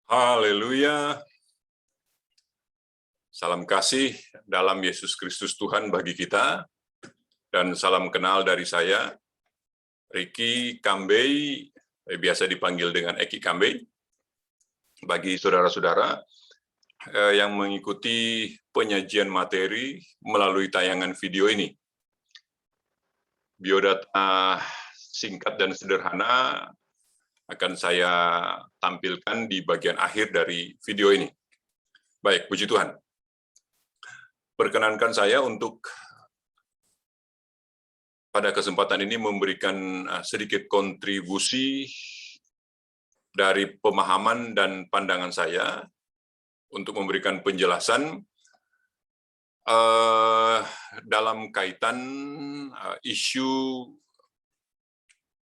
Haleluya. Salam kasih dalam Yesus Kristus Tuhan bagi kita, dan salam kenal dari saya, Ricky Kambei, biasa dipanggil dengan Eki Kambei, bagi saudara-saudara yang mengikuti penyajian materi melalui tayangan video ini. Biodata singkat dan sederhana akan saya tampilkan di bagian akhir dari video ini. Baik, puji Tuhan. Perkenankan saya untuk pada kesempatan ini memberikan sedikit kontribusi dari pemahaman dan pandangan saya untuk memberikan penjelasan dalam kaitan isu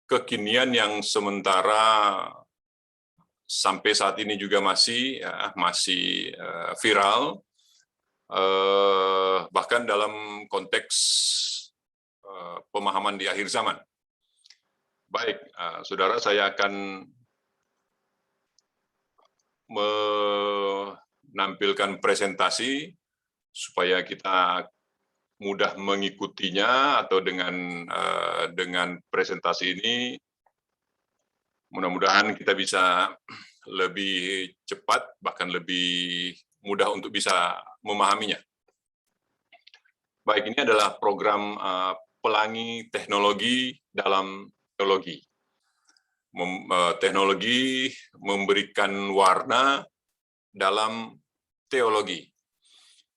kekinian yang sementara sampai saat ini juga masih viral, bahkan dalam konteks pemahaman di akhir zaman. Baik, saudara, saya akan menampilkan presentasi supaya kita mudah mengikutinya, atau dengan presentasi ini mudah-mudahan kita bisa lebih cepat, bahkan lebih mudah untuk bisa memahaminya. Baik, ini adalah program Pelangi Teknologi dalam Teologi. Teknologi memberikan warna dalam teologi.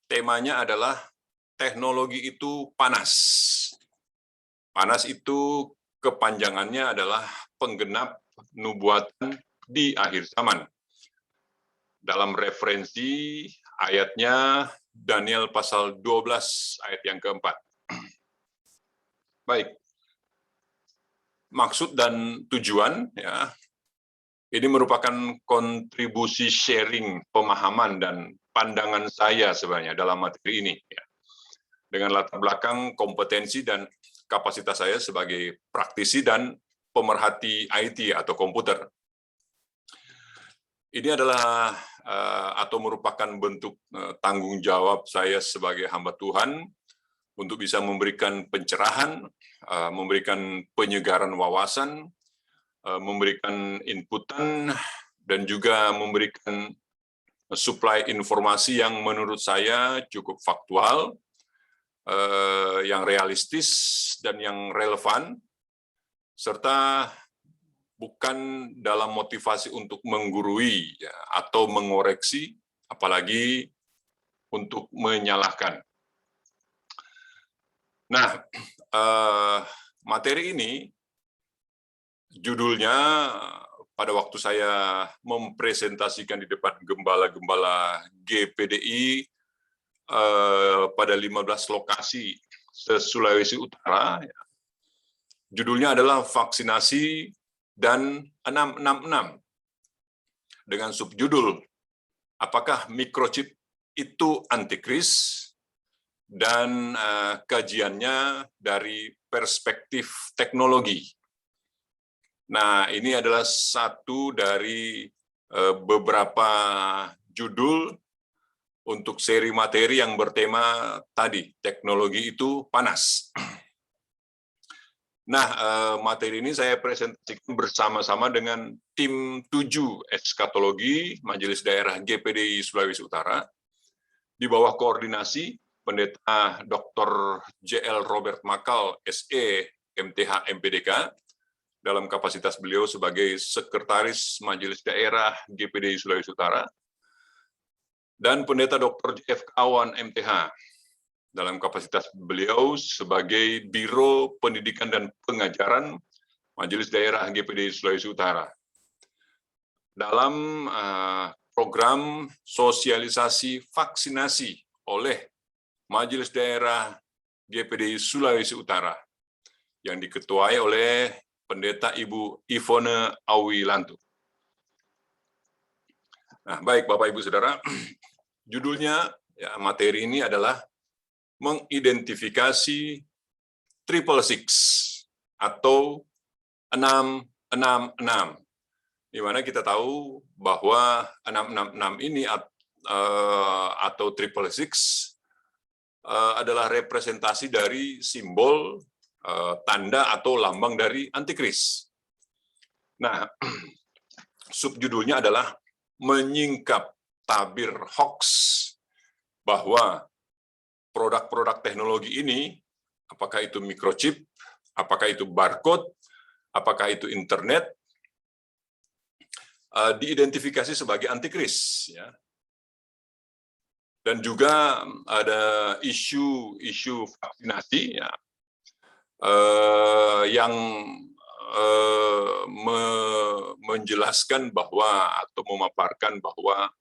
Temanya adalah teknologi itu panas. Panas itu kepanjangannya adalah penggenap nubuatan di akhir zaman. Dalam referensi ayatnya Daniel pasal 12 ayat yang keempat. Baik, maksud dan tujuan ya, ini merupakan kontribusi sharing pemahaman dan pandangan saya sebenarnya dalam materi ini ya. Dengan latar belakang kompetensi dan kapasitas saya sebagai praktisi dan pemerhati IT atau komputer. Ini adalah atau merupakan bentuk tanggung jawab saya sebagai hamba Tuhan untuk bisa memberikan pencerahan, memberikan penyegaran wawasan, memberikan inputan, dan juga memberikan suplai informasi yang menurut saya cukup faktual, yang realistis, dan yang relevan, serta bukan dalam motivasi untuk menggurui ya, atau mengoreksi, apalagi untuk menyalahkan. Nah, materi ini judulnya pada waktu saya mempresentasikan di depan gembala-gembala GPDI pada 15 lokasi se-Sulawesi Utara, ya, judulnya adalah Vaksinasi dan 666, dengan subjudul Apakah Microchip itu Antikris? Dan kajiannya dari perspektif teknologi. Nah, ini adalah satu dari beberapa judul untuk seri materi yang bertema tadi, teknologi itu panas. Nah, materi ini saya presentasikan bersama-sama dengan tim 7 Eskatologi Majelis Daerah GPDI Sulawesi Utara, di bawah koordinasi Pendeta Dr. J.L. Robert Makal, SE, MTH, MPDK, dalam kapasitas beliau sebagai Sekretaris Majelis Daerah GPDI Sulawesi Utara, dan Pendeta Dr. F. Kawan, MTH, dalam kapasitas beliau sebagai Biro Pendidikan dan Pengajaran Majelis Daerah GPDI Sulawesi Utara. Dalam program sosialisasi vaksinasi oleh Majelis Daerah GPDI Sulawesi Utara yang diketuai oleh Pendeta Ibu Ivone Awilantu. Nah, baik Bapak Ibu Saudara, judulnya ya, materi ini adalah mengidentifikasi 666 atau 666. di mana kita tahu bahwa 666 ini atau 666 adalah representasi dari simbol, tanda atau lambang dari antikris. Nah, subjudulnya adalah menyingkap tabir hoax bahwa produk-produk teknologi ini, apakah itu microchip, apakah itu barcode, apakah itu internet, diidentifikasi sebagai antikris, ya. Dan juga ada isu vaksinasi, ya, yang menjelaskan bahwa atau memaparkan bahwa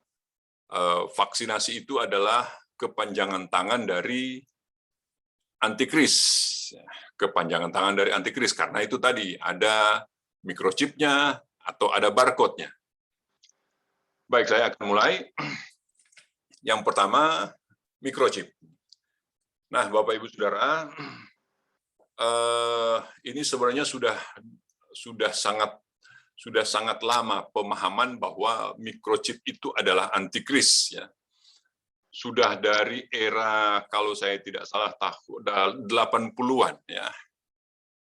vaksinasi itu adalah kepanjangan tangan dari antikris, kepanjangan tangan dari antikris, karena itu tadi ada microchipnya atau ada barcode-nya. Baik, saya akan mulai. Yang pertama, microchip. Nah, Bapak Ibu Saudara, ini sebenarnya sudah sangat lama pemahaman bahwa microchip itu adalah antikris, ya. Sudah dari era, kalau saya tidak salah, tahun 80-an, ya.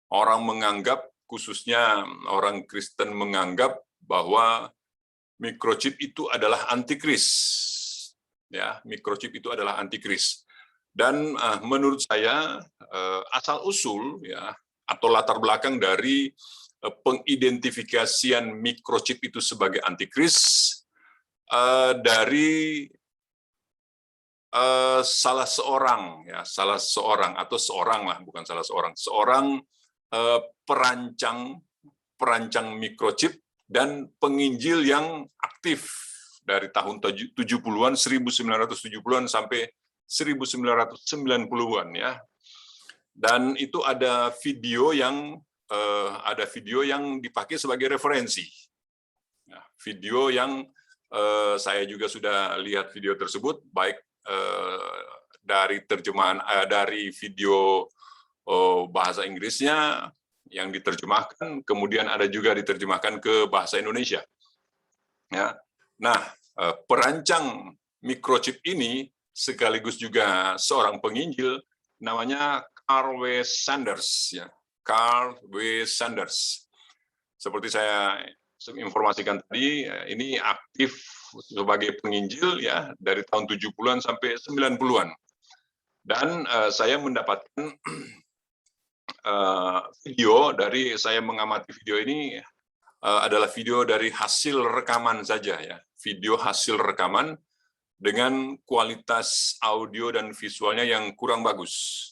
Orang menganggap, khususnya orang Kristen menganggap bahwa microchip itu adalah antikris, ya. Microchip itu adalah antikris. Dan menurut saya asal usul, ya, atau latar belakang dari pengidentifikasian microchip itu sebagai antikris dari salah seorang perancang microchip dan penginjil yang aktif dari tahun 70-an, 1970-an sampai 1990-an, ya. Dan itu ada video yang dipakai sebagai referensi. Nah, video yang saya juga sudah lihat video tersebut, baik dari terjemahan dari video bahasa Inggrisnya yang diterjemahkan, kemudian ada juga diterjemahkan ke bahasa Indonesia. Ya. Nah, perancang microchip ini sekaligus juga seorang penginjil, namanya Carl W. Sanders, ya. Carl W. Sanders. Seperti saya informasikan tadi, ini aktif sebagai penginjil, ya, dari tahun 70-an sampai 90-an. Dan saya mendapatkan video dari, saya mengamati video ini adalah video dari hasil rekaman saja, ya. Video hasil rekaman dengan kualitas audio dan visualnya yang kurang bagus.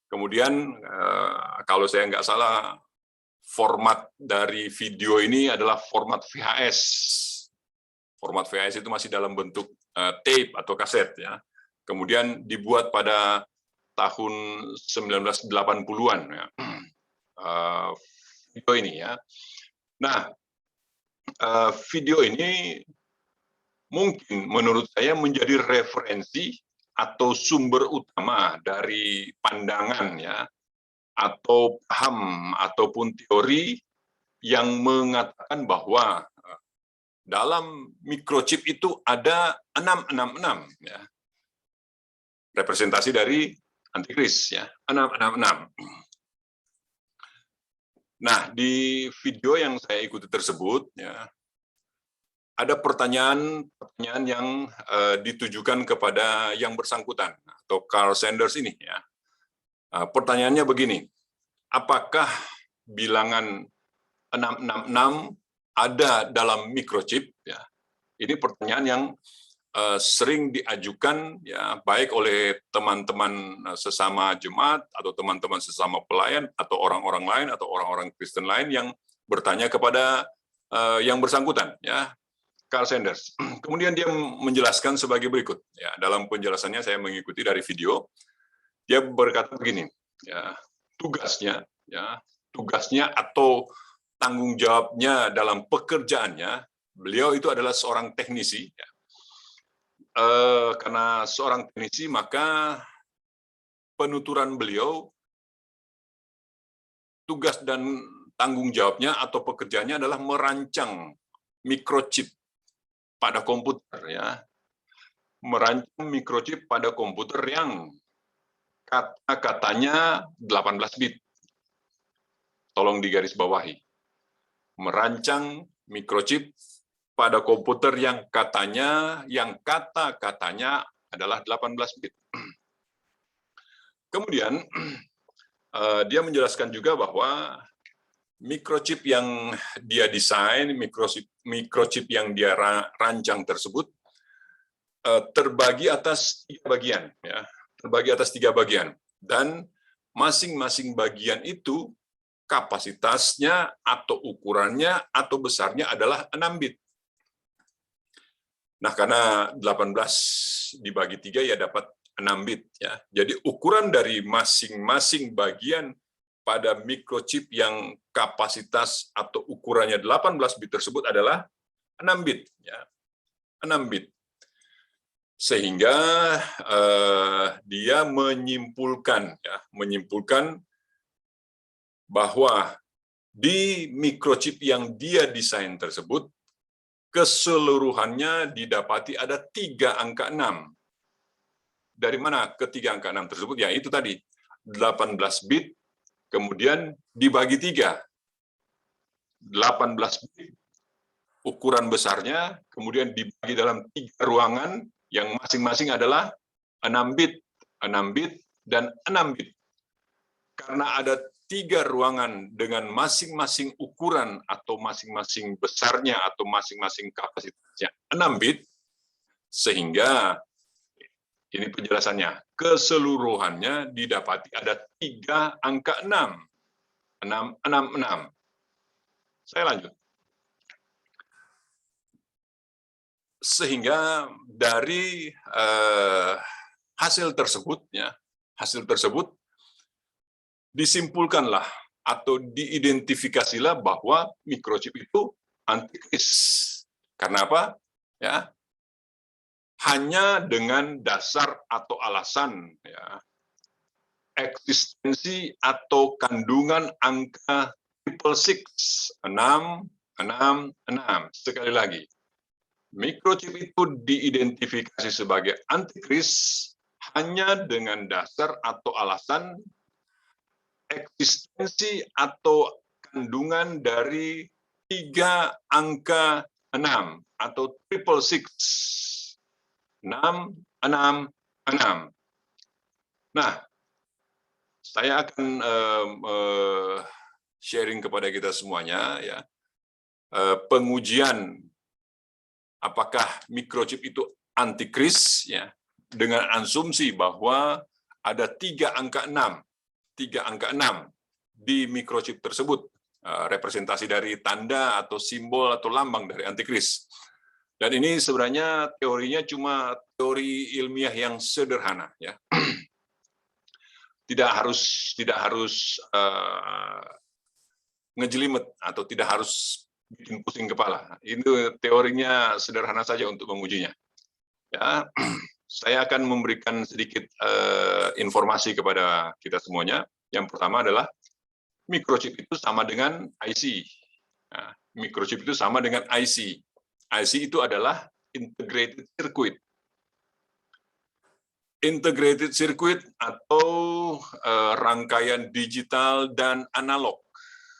Kemudian kalau saya nggak salah, format dari video ini adalah format VHS. Format VHS itu masih dalam bentuk tape atau kaset, ya. Kemudian dibuat pada tahun 1980-an, ya. Video ini, ya. Nah, video ini mungkin menurut saya menjadi referensi atau sumber utama dari pandangan, ya, atau paham ataupun teori yang mengatakan bahwa dalam microchip itu ada 666, ya. Representasi dari antikris, ya, 666. Nah, di video yang saya ikuti tersebut, ya, ada pertanyaan yang ditujukan kepada yang bersangkutan atau Carl Sanders ini, ya. Pertanyaannya begini, apakah bilangan 666 ada dalam microchip, ya? Ini pertanyaan yang sering diajukan, ya, baik oleh teman-teman sesama jemaat atau teman-teman sesama pelayan atau orang-orang lain atau orang-orang Kristen lain yang bertanya kepada yang bersangkutan, ya, Carl Sanders. Kemudian dia menjelaskan sebagai berikut, ya. Dalam penjelasannya saya mengikuti dari video. Dia berkata begini, ya, tugasnya atau tanggung jawabnya dalam pekerjaannya, beliau itu adalah seorang teknisi, ya. Karena seorang teknisi, maka penuturan beliau, tugas dan tanggung jawabnya atau pekerjaannya adalah merancang microchip pada komputer, ya. Merancang microchip pada komputer yang kata-katanya 18 bit. Tolong digarisbawahi. Merancang microchip pada komputer yang kata-katanya adalah 18 bit. Kemudian dia menjelaskan juga bahwa microchip yang dia desain, microchip yang dia rancang tersebut terbagi atas 3 bagian, ya. Terbagi atas 3 bagian, dan masing-masing bagian itu kapasitasnya atau ukurannya atau besarnya adalah 6 bit. Nah, karena 18 dibagi 3 ya dapat 6 bit, ya. Jadi ukuran dari masing-masing bagian pada microchip yang kapasitas atau ukurannya 18 bit tersebut adalah 6 bit, ya. 6 bit. Sehingga dia menyimpulkan bahwa di microchip yang dia desain tersebut keseluruhannya didapati ada 3 angka 6. Dari mana ke 3 angka 6 tersebut? Ya itu tadi, 18 bit, kemudian dibagi 3. 18 bit ukuran besarnya, kemudian dibagi dalam 3 ruangan yang masing-masing adalah 6 bit, 6 bit, dan 6 bit. Karena ada 3 ruangan dengan masing-masing ukuran atau masing-masing besarnya atau masing-masing kapasitasnya 6 bit, sehingga ini penjelasannya, keseluruhannya didapati ada 3 angka 6. 666. Saya lanjut. Sehingga dari hasil tersebut, ya, hasil tersebut disimpulkanlah atau diidentifikasilah bahwa microchip itu antikris. Karena apa? Ya, hanya dengan dasar atau alasan, ya, eksistensi atau kandungan angka 666, 666. Sekali lagi, microchip itu diidentifikasi sebagai antikris hanya dengan dasar atau alasan eksistensi atau kandungan dari 3 angka 6 atau 666. 666. Nah, saya akan sharing kepada kita semuanya, ya, pengujian apakah microchip itu antikris, ya, dengan asumsi bahwa ada 3 angka 6 di microchip tersebut, representasi dari tanda atau simbol atau lambang dari antikris. Dan ini sebenarnya teorinya cuma teori ilmiah yang sederhana, ya. Tidak harus ngejelimet atau tidak harus bikin pusing kepala. Itu teorinya sederhana saja untuk mengujinya. Ya, saya akan memberikan sedikit informasi kepada kita semuanya. Yang pertama adalah microchip itu sama dengan IC. Nah, microchip itu sama dengan IC. IC itu adalah integrated circuit. Integrated circuit atau rangkaian digital dan analog.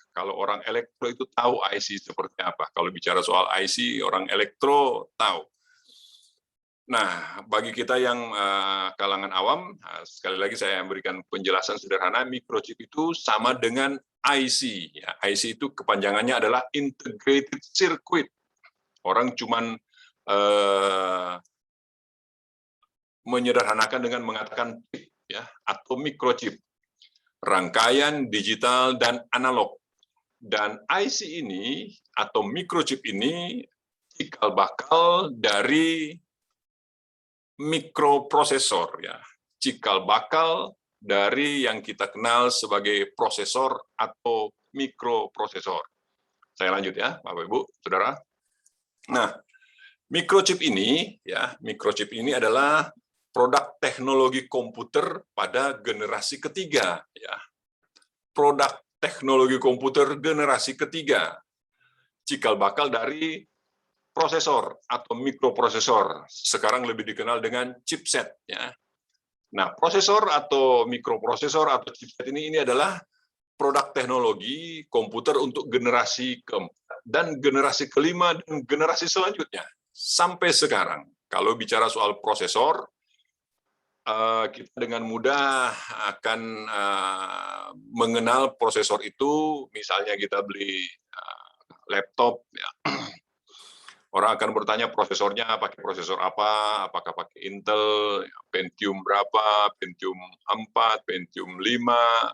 Kalau orang elektro itu tahu IC seperti apa. Kalau bicara soal IC, orang elektro tahu. Nah, bagi kita yang kalangan awam, sekali lagi saya berikan penjelasan sederhana, microchip itu sama dengan IC. Ya, IC itu kepanjangannya adalah integrated circuit. Orang cuman menyederhanakan dengan mengatakan chip, ya, atau microchip, rangkaian digital dan analog. Dan IC ini atau microchip ini cikal bakal dari mikroprosesor, ya, cikal bakal dari yang kita kenal sebagai prosesor atau mikroprosesor. Saya lanjut, ya, Bapak Ibu, Saudara. Nah, microchip ini, ya, microchip ini adalah produk teknologi komputer pada generasi ketiga, ya. Produk teknologi komputer generasi ketiga, cikal bakal dari prosesor atau mikroprosesor, sekarang lebih dikenal dengan chipset ya. Nah, prosesor atau mikroprosesor atau chipset ini adalah produk teknologi komputer untuk generasi keempat dan generasi kelima dan generasi selanjutnya sampai sekarang. Kalau bicara soal prosesor, kita dengan mudah akan mengenal prosesor itu. Misalnya kita beli laptop, ya. Orang akan bertanya prosesornya pakai prosesor apa, apakah pakai Intel, Pentium berapa, Pentium 4, Pentium 5,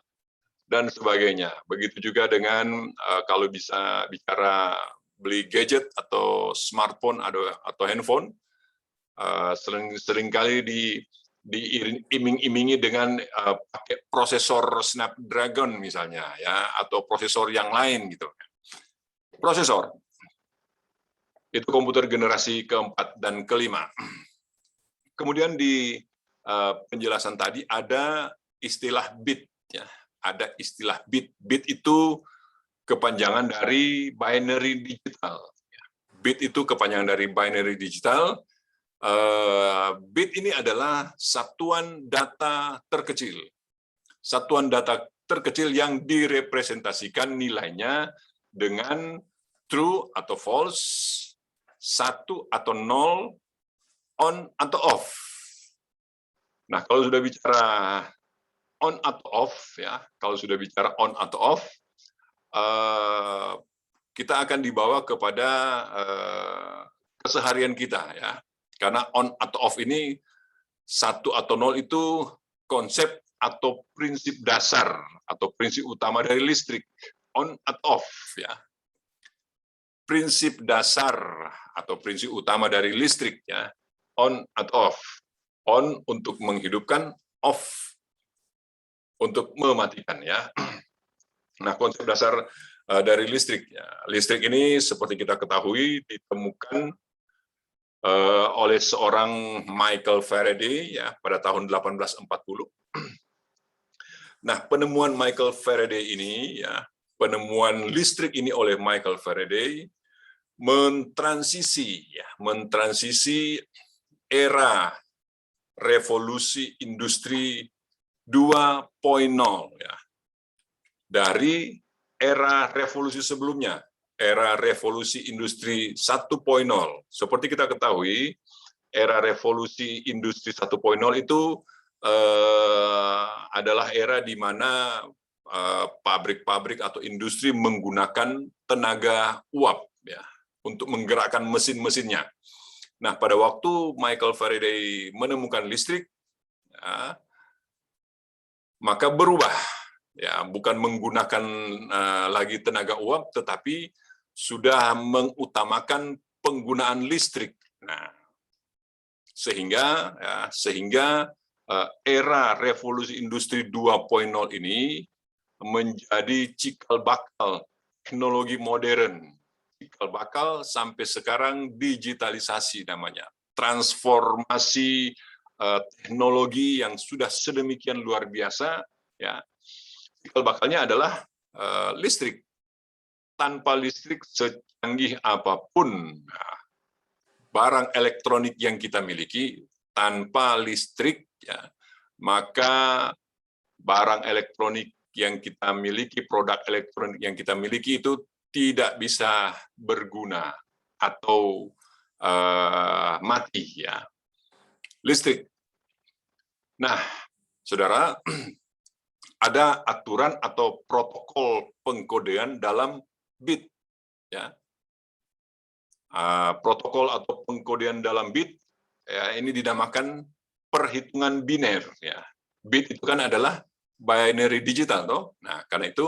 dan sebagainya. Begitu juga dengan kalau bisa bicara beli gadget atau smartphone atau handphone, seringkali diiming-imingi dengan pakai prosesor Snapdragon misalnya, ya, atau prosesor yang lain gitu. Prosesor itu komputer generasi keempat dan kelima. Kemudian di penjelasan tadi ada istilah bit, ya. Ada istilah bit. Bit itu kepanjangan dari binary digital. Bit itu kepanjangan dari binary digital. Bit ini adalah satuan data terkecil. Satuan data terkecil yang direpresentasikan nilainya dengan true atau false, 1 atau 0, on atau off. Nah, kalau sudah bicara on atau off, ya, kalau sudah bicara on atau off, kita akan dibawa kepada keseharian kita, ya. Karena on atau off ini 1 atau 0 itu konsep atau prinsip dasar atau prinsip utama dari listrik. On atau off, ya. Prinsip dasar atau prinsip utama dari listrik, ya, on atau off. On untuk menghidupkan, off untuk mematikan, ya. Nah, konsep dasar dari listrik, ya. Listrik ini seperti kita ketahui ditemukan oleh seorang Michael Faraday, ya, pada tahun 1840. Nah, penemuan Michael Faraday ini, ya, penemuan listrik ini oleh Michael Faraday mentransisi era revolusi industri 2.0, ya, dari era revolusi sebelumnya, era revolusi industri 1.0. Seperti kita ketahui, era revolusi industri 1.0 itu adalah era di mana pabrik-pabrik atau industri menggunakan tenaga uap, ya, untuk menggerakkan mesin-mesinnya. Nah, pada waktu Michael Faraday menemukan listrik, ya, maka berubah, ya, bukan menggunakan lagi tenaga uap, tetapi sudah mengutamakan penggunaan listrik. Nah, sehingga era revolusi industri 2.0 ini menjadi cikal bakal teknologi modern. Cikal bakal sampai sekarang digitalisasi namanya. Transformasi teknologi yang sudah sedemikian luar biasa, ya. Cikal bakalnya adalah listrik. Tanpa listrik secanggih apapun, barang elektronik yang kita miliki, tanpa listrik, ya, maka barang elektronik yang kita miliki, produk elektronik yang kita miliki itu tidak bisa berguna atau mati, ya. Listrik. Nah, saudara, ada aturan atau protokol pengkodean dalam bit, ya. Protokol atau pengkodean dalam bit, ya, ini dinamakan perhitungan biner, ya. Bit itu kan adalah binary digital, toh. Nah, karena itu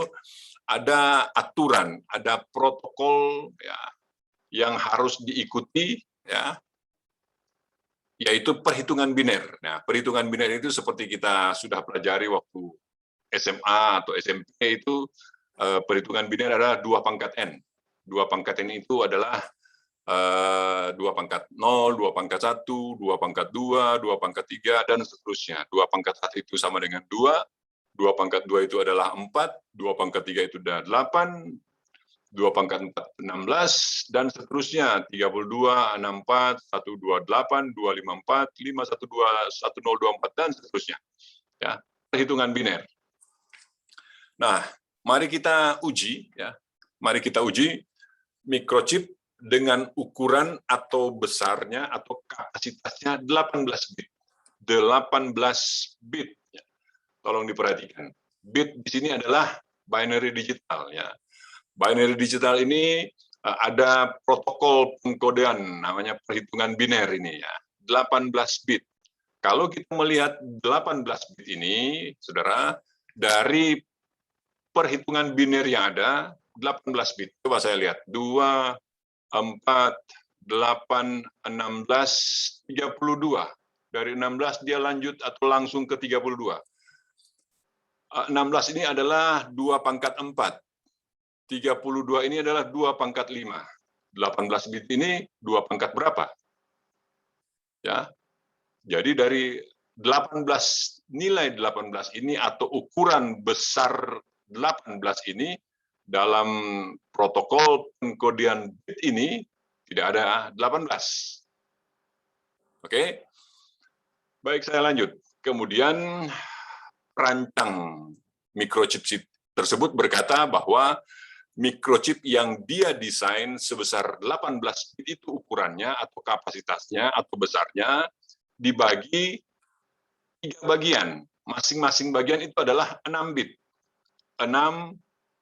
ada aturan, ada protokol, ya, yang harus diikuti, ya, yaitu perhitungan biner. Nah, perhitungan biner itu seperti kita sudah pelajari waktu SMA atau SMP itu, perhitungan biner adalah 2 pangkat N. 2 pangkat N itu adalah 2 pangkat 0, 2 pangkat 1, 2 pangkat 2, 2 pangkat 3, dan seterusnya. 2 pangkat 1 itu sama dengan 2, 2 pangkat 2 itu adalah 4, 2 pangkat 3 itu adalah 8, 2 pangkat 4, 16, dan seterusnya, 32, 64, 128, 254, 512, 1024, dan seterusnya. Ya, perhitungan biner. Nah, mari kita uji, ya. Mari kita uji microchip dengan ukuran atau besarnya atau kapasitasnya 18 bit. 18 bit. Ya. Tolong diperhatikan. Bit di sini adalah binary digital, ya. Binary digital ini ada protokol pengkodean namanya perhitungan biner ini, ya. 18 bit. Kalau kita melihat 18 bit ini, Saudara, dari perhitungan biner yang ada 18 bit. Coba saya lihat. 2, 4, 8, 16, 32. Dari 16 dia lanjut atau langsung ke 32. 16 ini adalah 2 pangkat 4. 32 ini adalah 2 pangkat 5. 18 bit ini 2 pangkat berapa? Ya. Jadi dari 18 nilai 18 ini atau ukuran besar 18 ini dalam protokol pengkodean bit ini tidak ada 18. Oke. Baik, saya lanjut. Kemudian perancang microchip tersebut berkata bahwa microchip yang dia desain sebesar 18 bit itu ukurannya atau kapasitasnya atau besarnya dibagi 3 bagian. Masing-masing bagian itu adalah 6 bit. 6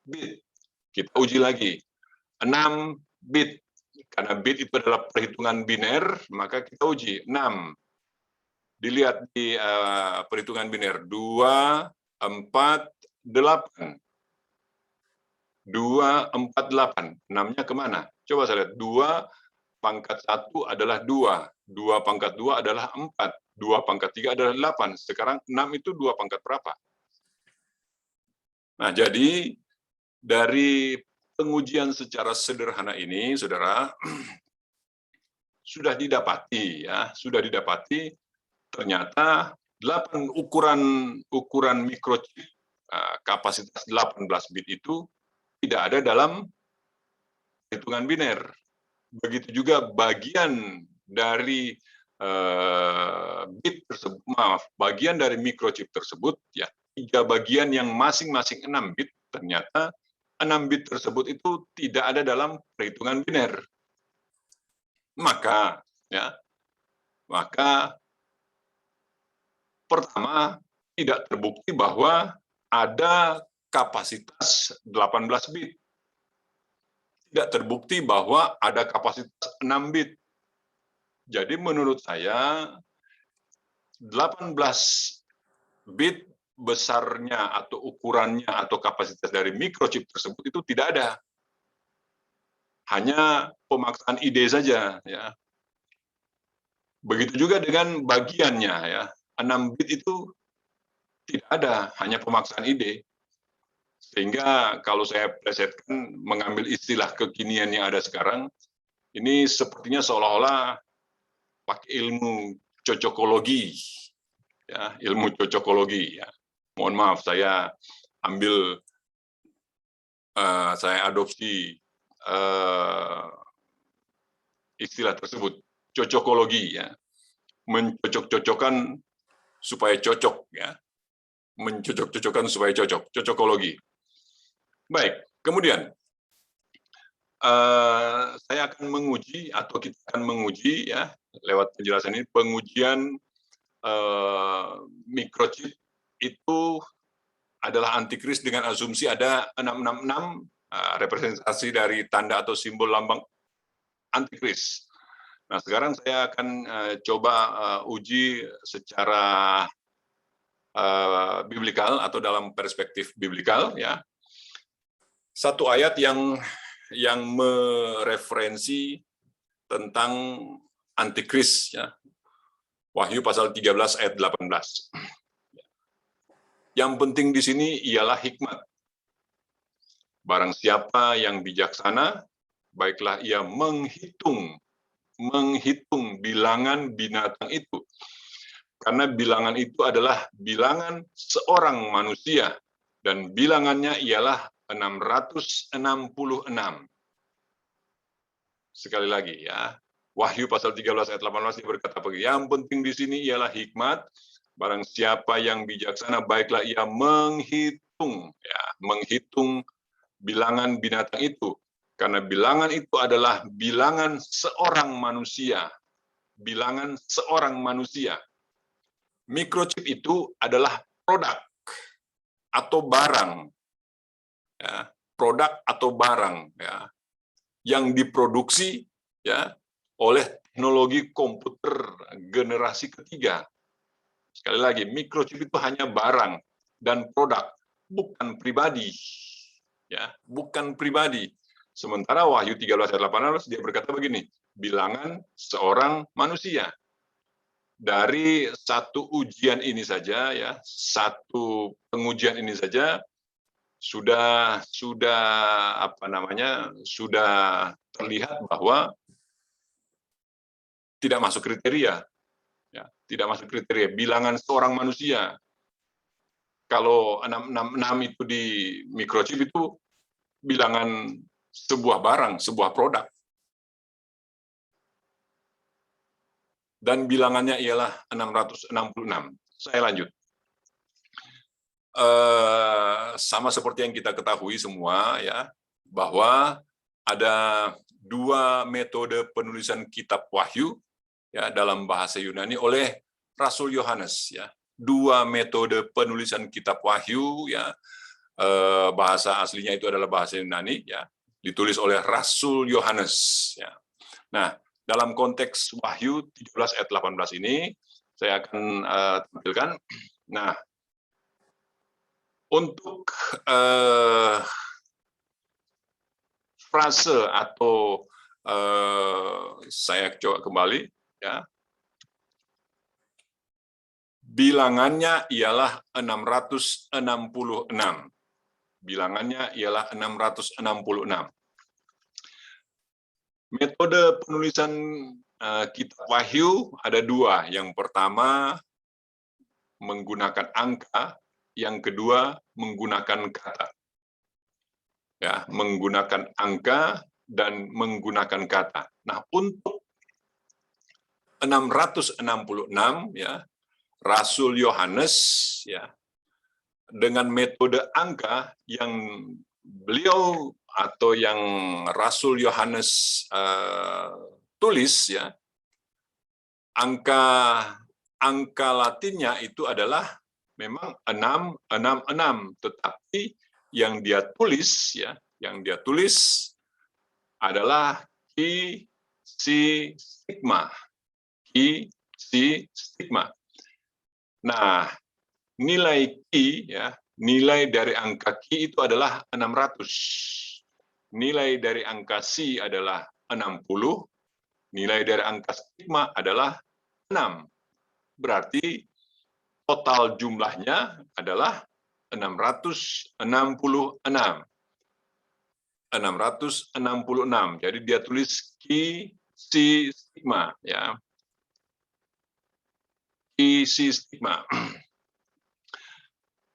bit. Kita uji lagi. 6 bit. Karena bit itu adalah perhitungan biner, maka kita uji 6. Dilihat di perhitungan biner 2, 4, 8. 2, 4, 8. 6-nya kemana? Coba saya lihat. 2 pangkat 1 adalah 2. 2 pangkat 2 adalah 4. 2 pangkat 3 adalah 8. Sekarang 6 itu 2 pangkat berapa? Nah, jadi dari pengujian secara sederhana ini, Saudara, sudah didapati, ya, sudah didapati ternyata 8 ukuran microchip kapasitas 18 bit itu tidak ada dalam hitungan biner. Begitu juga bagian dari bit tersebut, bagian dari microchip tersebut, ya, 3 bagian yang masing-masing 6 bit, ternyata 6 bit tersebut itu tidak ada dalam perhitungan biner. Maka pertama, tidak terbukti bahwa ada kapasitas 18 bit. Tidak terbukti bahwa ada kapasitas 6 bit. Jadi menurut saya 18 bit besarnya atau ukurannya atau kapasitas dari microchip tersebut itu tidak ada. Hanya pemaksaan ide saja, ya. Begitu juga dengan bagiannya, ya. 6 bit itu tidak ada, hanya pemaksaan ide. Sehingga kalau saya plesetkan mengambil istilah kekinian yang ada sekarang, ini sepertinya seolah-olah pakai ilmu cocokologi, ya, ilmu cocokologi, ya. Mohon maaf, saya ambil, saya adopsi istilah tersebut, cocokologi, ya, mencocok-cocokkan supaya cocok, ya, mencocok-cocokkan supaya cocok, cocokologi. Baik, kemudian saya akan menguji atau kita akan menguji, ya, lewat penjelasan ini, pengujian microchip itu adalah antikris dengan asumsi ada 666 representasi dari tanda atau simbol lambang antikris. Nah, sekarang saya akan coba uji secara biblikal atau dalam perspektif biblikal, ya. Satu ayat yang mereferensi tentang antikris, ya. Wahyu pasal 13 ayat 18. Yang penting di sini ialah hikmat. Barang siapa yang bijaksana, baiklah ia menghitung bilangan binatang itu. Karena bilangan itu adalah bilangan seorang manusia, dan bilangannya ialah 666. Sekali lagi ya, Wahyu pasal 13 ayat 18 dia berkata begini, yang penting di sini ialah hikmat, barang siapa yang bijaksana baiklah ia menghitung bilangan binatang itu, karena bilangan itu adalah bilangan seorang manusia. Bilangan seorang manusia. Microchip itu adalah produk atau barang, ya, produk atau barang ya, yang diproduksi ya oleh teknologi komputer generasi ketiga. Sekali lagi, microchip itu hanya barang dan produk, bukan pribadi. Ya, bukan pribadi. Sementara Wahyu 13 ayat 18 dia berkata begini, bilangan seorang manusia. Dari satu ujian ini saja ya, satu pengujian ini saja sudah terlihat bahwa tidak masuk kriteria. Ya, tidak masuk kriteria bilangan seorang manusia. Kalau 666 itu di microchip itu bilangan sebuah barang, sebuah produk. Dan bilangannya ialah 666. Saya lanjut. Sama seperti yang kita ketahui semua ya, bahwa ada dua metode penulisan kitab Wahyu ya dalam bahasa Yunani oleh Rasul Yohanes ya. Dua metode penulisan kitab Wahyu ya, bahasa aslinya itu adalah bahasa Yunani ya, ditulis oleh Rasul Yohanes ya. Nah, dalam konteks Wahyu 17 ayat 18 ini saya akan tampilkan. Nah, untuk frase atau saya coba kembali ya. Bilangannya ialah 666. Bilangannya ialah 666. Metode penulisan kitab Wahyu ada dua. Yang pertama menggunakan angka, yang kedua menggunakan kata. Ya, menggunakan angka dan menggunakan kata. Nah, untuk 666 ya, Rasul Yohanes ya dengan metode angka yang beliau atau yang Rasul Yohanes tulis ya, angka Latinnya itu adalah memang 666, tetapi yang dia tulis adalah Chi Si Stigma. Chi Si Stigma. Nah, nilai Ki ya, nilai dari angka Ki itu adalah 600. Nilai dari angka Si adalah 60. Nilai dari angka stigma adalah 6. Berarti total jumlahnya adalah 666. 666. Jadi dia tulis Ki Si Stigma ya. Ki Si Stigma.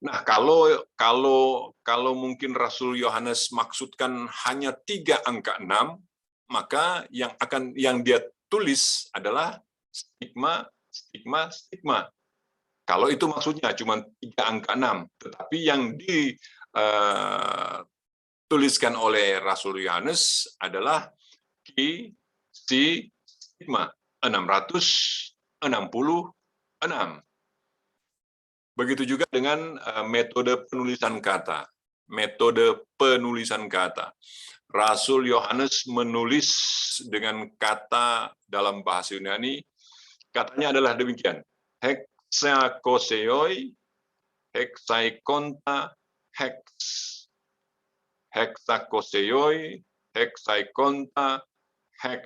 Nah, kalau mungkin Rasul Yohanes maksudkan hanya 3 angka 6, maka yang dia tulis adalah stigma, stigma, stigma. Kalau itu maksudnya cuma 3 angka 6, tetapi yang dituliskan oleh Rasul Yohanes adalah Ki Si Stigma 666. Begitu juga dengan metode penulisan kata. Metode penulisan kata. Rasul Yohanes menulis dengan kata dalam bahasa Yunani, katanya adalah demikian. Hexakoseoi, hexaikonta, hex. Hexakoseoi, hexaikonta, hex.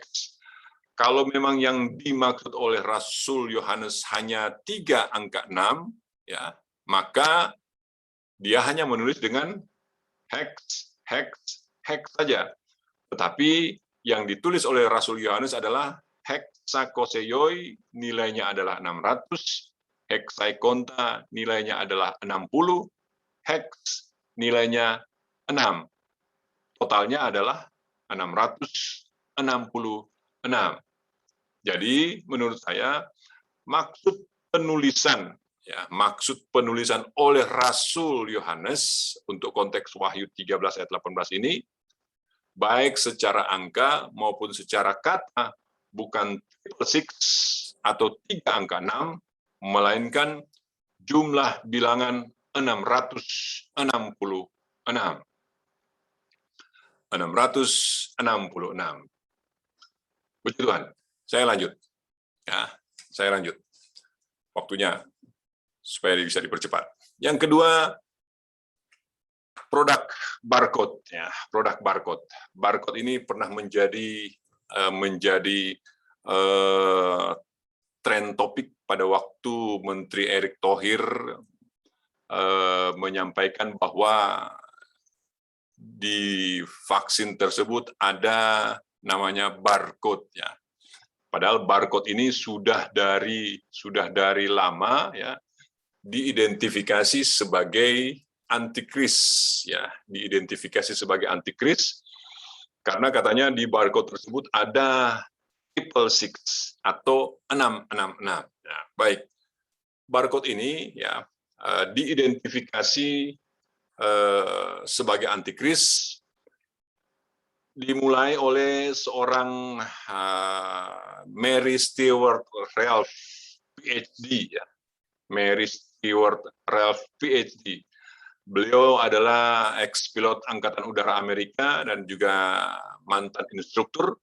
Kalau memang yang dimaksud oleh Rasul Yohanes hanya 3 angka 6, ya, maka dia hanya menulis dengan hex, hex, hex saja. Tetapi yang ditulis oleh Rasul Yohanes adalah hexakoseioi, nilainya adalah 600, hexaikonta, nilainya adalah 60, hex, nilainya Totalnya adalah 666. Jadi menurut saya maksud penulisan oleh Rasul Yohanes untuk konteks Wahyu 13 ayat 18 ini baik secara angka maupun secara kata bukan triple six atau 3 angka 6, melainkan jumlah bilangan 666. 666. Puji Tuhan. Saya lanjut. Ya, saya lanjut. Waktunya supaya bisa dipercepat. Yang kedua, produk barcode. Ya, produk barcode. Barcode ini pernah menjadi tren topik pada waktu Menteri Erick Thohir menyampaikan bahwa di vaksin tersebut ada namanya barcode, ya. Padahal barcode ini sudah dari lama, ya, diidentifikasi sebagai antikris, ya, diidentifikasi sebagai antikris karena katanya di barcode tersebut ada triple six atau 666. Nah, baik, barcode ini, ya, diidentifikasi sebagai antikris dimulai oleh seorang Mary Stewart Ralph PhD, ya. Mary Stewart Ralph PhD. Beliau adalah ex-pilot Angkatan Udara Amerika dan juga mantan instruktur,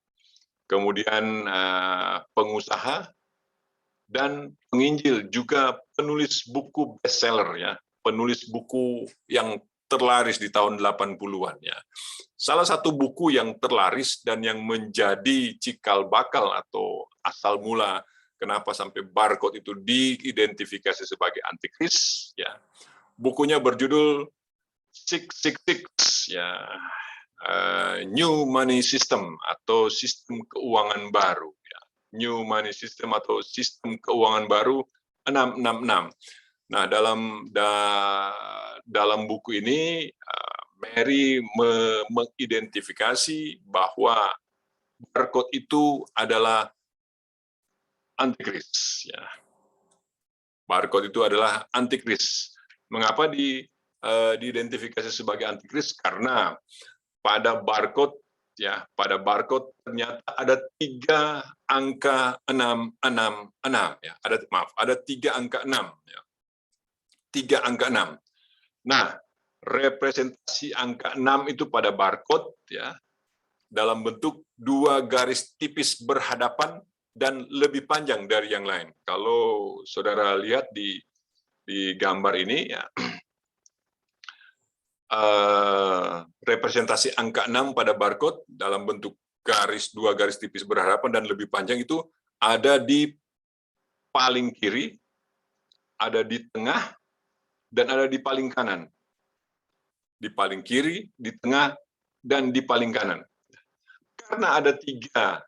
kemudian pengusaha dan penginjil, juga penulis buku bestseller, ya, penulis buku yang terlaris di tahun 80-an, ya. Salah satu buku yang terlaris dan yang menjadi cikal bakal atau asal mula kenapa sampai barcode itu diidentifikasi sebagai antikris, ya. Bukunya berjudul 666, ya, New Money System atau sistem keuangan baru, ya. New Money System atau sistem keuangan baru 666. Nah, dalam buku ini Mary mengidentifikasi bahwa barcode itu adalah antikris, ya. Barcode itu adalah antikris. Mengapa diidentifikasi sebagai antikris? Karena pada barcode, ya, ternyata ada 3 angka 666, ya. Ada 3 angka 6, ya. 3 angka 6. Nah, representasi angka 6 itu pada barcode, ya, dalam bentuk 2 garis tipis berhadapan dan lebih panjang dari yang lain. Kalau saudara lihat di gambar ini, ya, representasi angka 6 pada barcode dalam bentuk 2 garis tipis berhadapan dan lebih panjang itu ada di paling kiri, ada di tengah, dan ada di paling kanan. Di paling kiri, di tengah, dan di paling kanan. Karena ada 3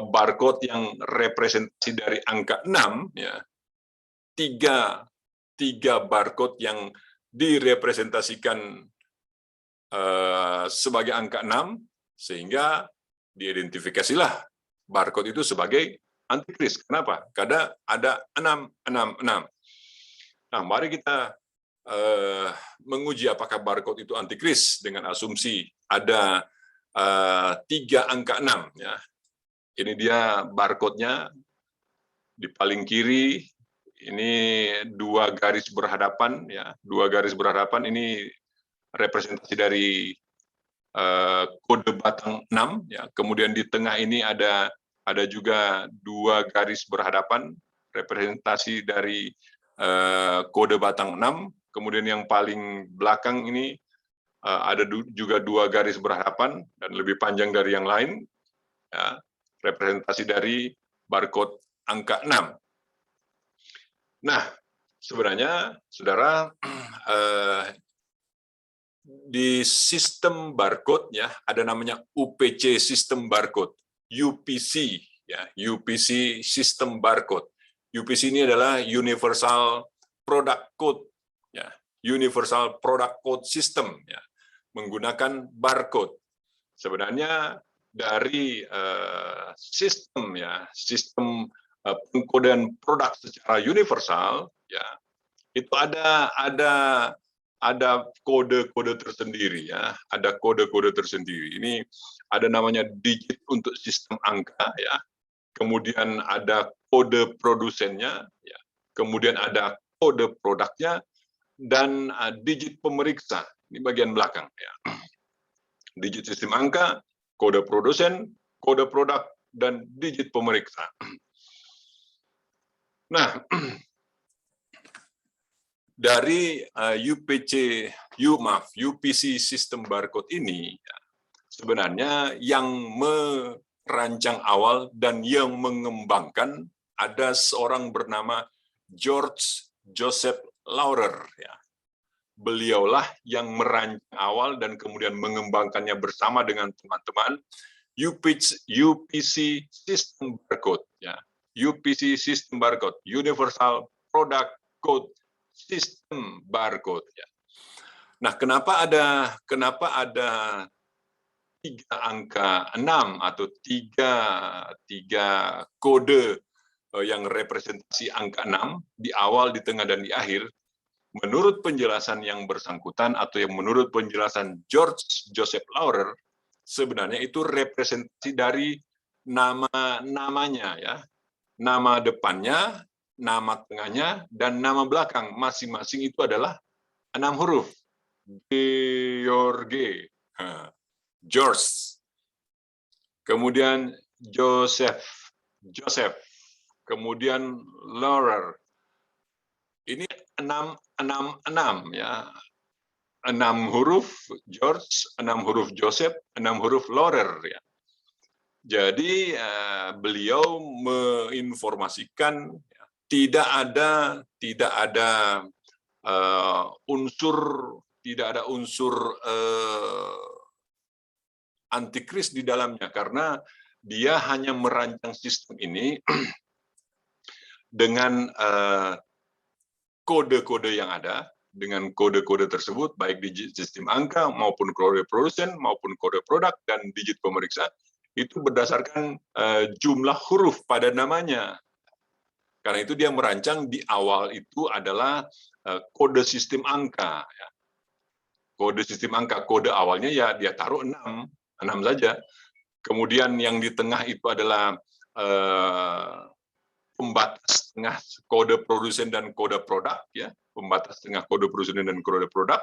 barcode yang representasi dari angka 6, ya, 3 barcode yang direpresentasikan sebagai angka 6, sehingga diidentifikasilah barcode itu sebagai antikris. Kenapa? Karena ada 666. Nah, mari kita menguji apakah barcode itu antikris dengan asumsi ada 3 angka 6, ya. Ini dia barcode-nya. Di paling kiri ini 2 garis berhadapan, ya. 2 garis berhadapan ini representasi dari kode batang 6, ya. Kemudian di tengah ini ada juga 2 garis berhadapan representasi dari kode batang 6. Kemudian yang paling belakang ini ada juga 2 garis berhadapan dan lebih panjang dari yang lain, ya, representasi dari barcode angka 6. Nah, sebenarnya, saudara, di sistem barcode, ya, ada namanya UPC sistem barcode, UPC, ya, UPC sistem barcode. UPC ini adalah Universal Product Code, ya. Universal Product Code System, ya, menggunakan barcode. Sebenarnya dari sistem pengkodean produk secara universal, ya, itu ada kode-kode tersendiri, ya, ada kode-kode tersendiri. Ini ada namanya digit untuk sistem angka, ya, kemudian ada kode produsennya, ya, kemudian ada kode produknya, dan digit pemeriksa. Ini bagian belakang, ya. Digit sistem angka, kode produsen, kode produk, dan digit pemeriksa. Nah, dari UPC sistem barcode ini, sebenarnya yang merancang awal dan yang mengembangkan ada seorang bernama George Joseph Laurer, ya. Beliaulah yang merancang awal dan kemudian mengembangkannya bersama dengan teman-teman UPC System Barcode, ya. UPC System Barcode, Universal Product Code System Barcode, ya. Nah, kenapa ada 3 angka 6 atau tiga kode yang representasi angka 6 di awal, di tengah, dan di akhir? Menurut penjelasan yang bersangkutan atau yang menurut penjelasan George Joseph Laurer, sebenarnya itu representasi dari nama-namanya, ya. Nama depannya, nama tengahnya, dan nama belakang. Masing-masing itu adalah 6 huruf. George, kemudian Joseph, kemudian Laurer. Ini 6 ya. 6 huruf George, 6 huruf Joseph, 6 huruf Laurer, ya. Jadi beliau menginformasikan, ya, tidak ada unsur antikris di dalamnya, karena dia hanya merancang sistem ini dengan kode-kode yang ada. Dengan kode-kode tersebut, baik digit sistem angka maupun kode produsen maupun kode produk dan digit pemeriksa, itu berdasarkan jumlah huruf pada namanya. Karena itu dia merancang di awal itu adalah kode sistem angka, ya. Kode sistem angka, kode awalnya ya dia taruh 6 saja. Kemudian yang di tengah itu adalah pembatas tengah kode produsen dan kode produk, ya. Pembatas tengah kode produsen dan kode produk.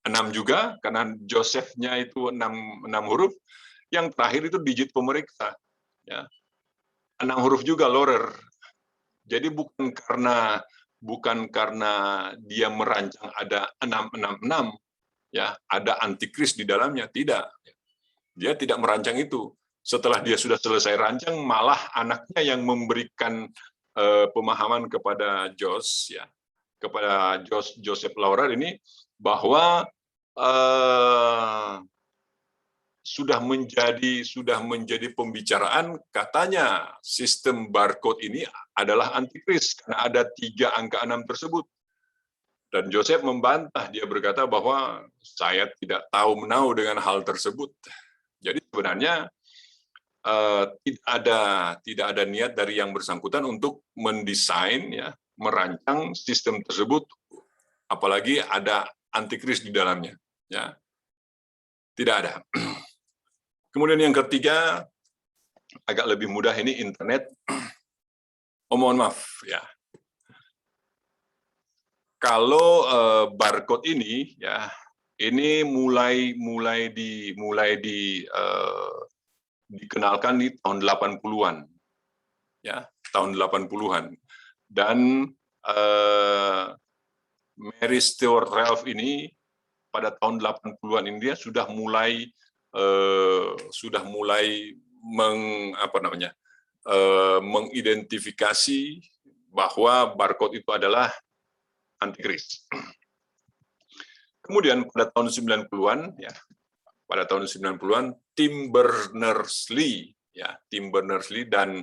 6 juga, karena Joseph-nya itu 6 huruf. Yang terakhir itu digit pemeriksa, ya. 6 huruf juga Laurer. Jadi bukan karena dia merancang ada 666, ya, ada antikris di dalamnya, tidak. Dia tidak merancang itu. Setelah dia sudah selesai rancang, malah anaknya yang memberikan pemahaman kepada George, ya, kepada Joseph Laurer ini, bahwa sudah menjadi pembicaraan, katanya sistem barcode ini adalah antikris karena ada 3 angka 6 tersebut. Dan Joseph membantah, dia berkata bahwa saya tidak tahu menahu dengan hal tersebut. Jadi sebenarnya tidak ada niat dari yang bersangkutan untuk mendesain, ya, merancang sistem tersebut, apalagi ada antikris di dalamnya, ya. Tidak ada. Kemudian yang ketiga, agak lebih mudah, ini internet. Oh, mohon maaf, ya. Kalau barcode ini, ya, ini mulai dikenalkan di tahun 80-an, ya, tahun 80-an. Dan Mary Stuart Ralph ini pada tahun 80-an ini dia sudah mulai mengidentifikasi bahwa barcode itu adalah antikris. Kemudian pada tahun 90-an, ya, pada tahun 90-an Tim Berners-Lee, ya, Tim Berners-Lee dan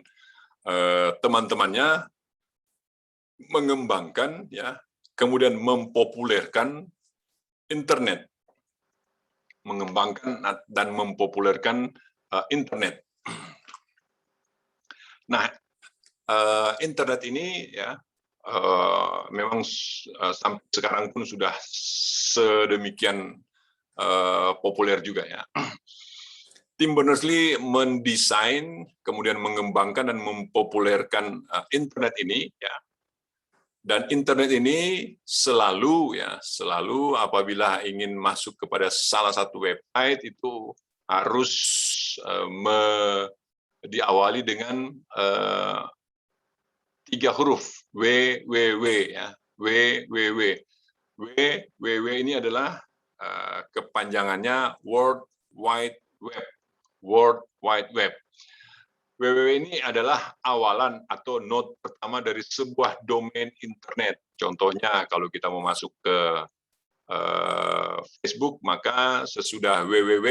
teman-temannya mengembangkan, ya, kemudian mempopulerkan internet, mengembangkan dan mempopulerkan internet. Nah, internet ini ya memang sampai sekarang pun sudah sedemikian populer juga ya. Tim Berners-Lee mendesain, kemudian mengembangkan dan mempopulerkan internet ini ya. Dan internet ini selalu apabila ingin masuk kepada salah satu website itu harus diawali dengan 3 huruf www ya. www. www ini adalah kepanjangannya World Wide Web. World Wide Web. www ini adalah awalan atau node pertama dari sebuah domain internet. Contohnya kalau kita mau masuk ke Facebook, maka sesudah www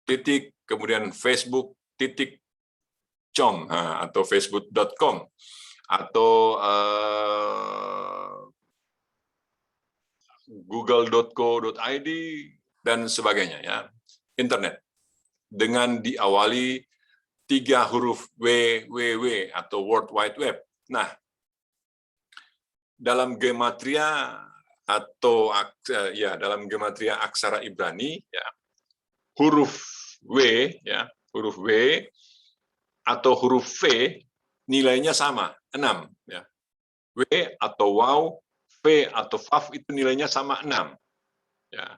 titik kemudian facebook.com atau facebook.com atau google.co.id dan sebagainya ya. Internet dengan diawali 3 huruf www atau World Wide Web. Nah, dalam gematria atau dalam gematria aksara Ibrani ya, huruf W ya, huruf W atau huruf V nilainya sama, 6 ya. W atau waw, V atau faf itu nilainya sama 6 ya.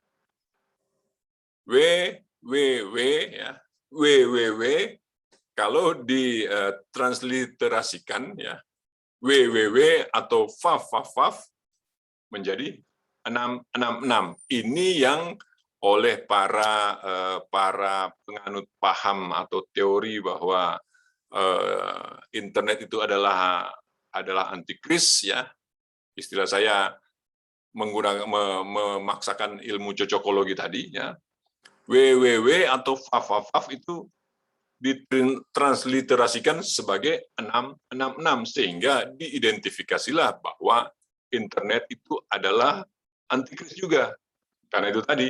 www ya, www kalau ditransliterasikan ya, www atau faf menjadi 666. Ini yang oleh para penganut paham atau teori bahwa internet itu adalah antikris ya. Istilah saya memaksakan ilmu cocokologi tadi ya. www atau faf itu ditransliterasikan sebagai 666 sehingga diidentifikasilah bahwa internet itu adalah antikris juga. Karena itu tadi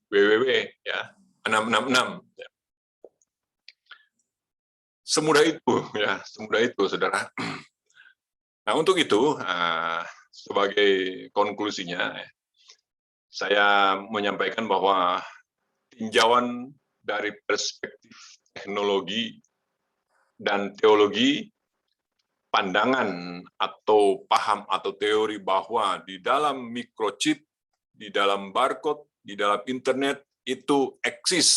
www ya 666 ya. Semudah itu Saudara. Nah, untuk itu sebagai konklusinya saya menyampaikan bahwa tinjauan dari perspektif teknologi dan teologi, pandangan atau paham atau teori bahwa di dalam microchip, di dalam barcode, di dalam internet itu eksis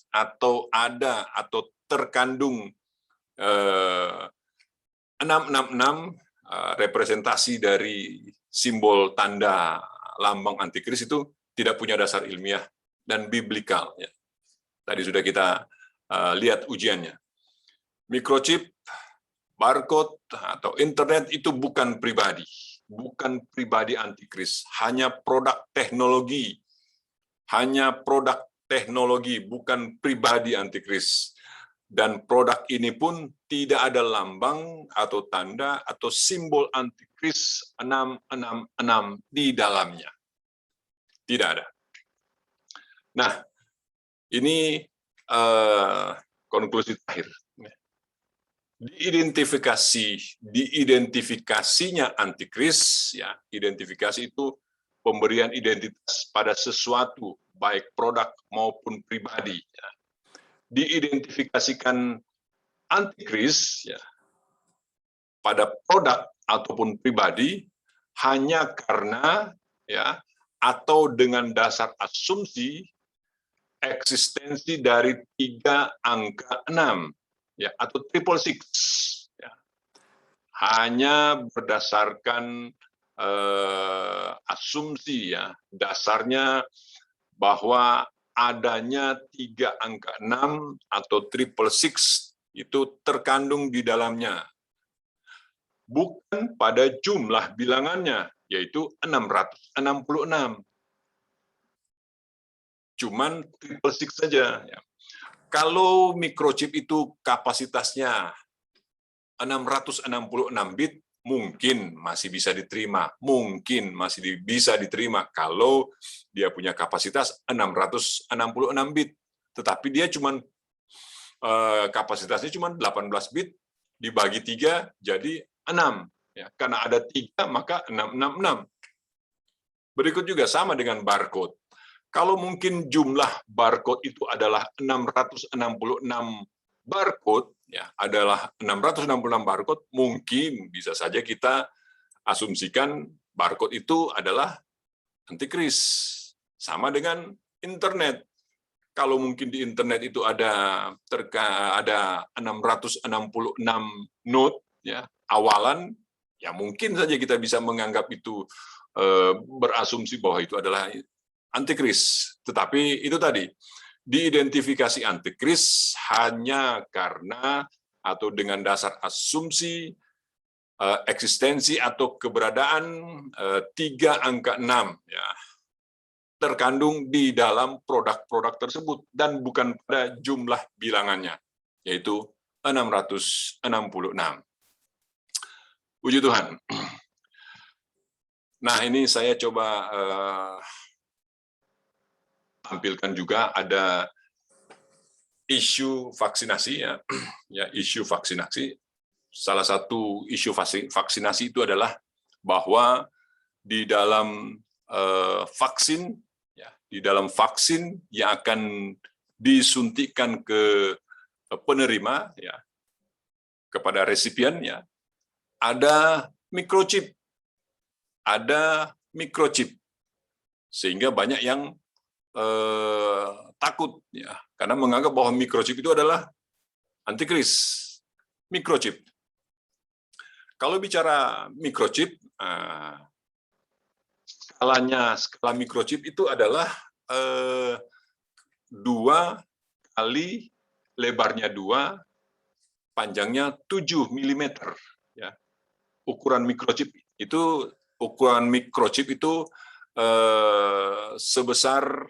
atau ada atau terkandung 666 representasi dari simbol tanda lambang antikris itu tidak punya dasar ilmiah dan biblikal. Ya. Tadi sudah kita lihat ujiannya. Microchip, barcode, atau internet itu bukan pribadi antikris, hanya produk teknologi, bukan pribadi antikris. Dan produk ini pun tidak ada lambang atau tanda atau simbol antikris 666 di dalamnya. Tidak ada. Nah, ini konklusi terakhir. Diidentifikasinya antikris, ya, identifikasi itu pemberian identitas pada sesuatu, baik produk maupun pribadi. Ya. Diidentifikasikan antikris ya, pada produk ataupun pribadi hanya karena ya atau dengan dasar asumsi eksistensi dari 3 angka 6 ya atau 666 ya. Hanya berdasarkan asumsi ya, dasarnya bahwa adanya 3 angka 6 atau 666 itu terkandung di dalamnya. Bukan pada jumlah bilangannya, yaitu 666. Cuman 666 saja. Ya. Kalau microchip itu kapasitasnya 666 bit, mungkin masih bisa diterima, bisa diterima kalau dia punya kapasitas 666 bit, tetapi dia cuma kapasitasnya cuma 18 bit dibagi 3 jadi 6. Ya, karena ada 3 maka 666. Berikut juga sama dengan barcode. Kalau mungkin jumlah barcode itu adalah 666 barcode, ya, adalah 666 barcode, mungkin bisa saja kita asumsikan barcode itu adalah antikris. Sama dengan internet. Kalau mungkin di internet itu ada 666 node, ya, awalan, ya mungkin saja kita bisa menganggap itu berasumsi bahwa itu adalah antikris. Tetapi itu tadi, diidentifikasi antikris hanya karena atau dengan dasar asumsi eksistensi atau keberadaan 3 angka 6, ya, terkandung di dalam produk-produk tersebut dan bukan pada jumlah bilangannya, yaitu 666. Puji Tuhan. Nah, ini saya coba tampilkan juga ada isu vaksinasi, ya, ya, isu vaksinasi. Salah satu isu vaksinasi itu adalah bahwa di dalam vaksin, ya, di dalam vaksin yang akan disuntikan ke penerima, ya, kepada resipien, ya, ada mikrochip, sehingga banyak yang takut, ya, karena menganggap bahwa mikrochip itu adalah antikris. Mikrochip. Kalau bicara mikrochip, skala mikrochip itu adalah 2 kali lebarnya 2, panjangnya 7 mm. Ya. Ukuran mikrochip itu sebesar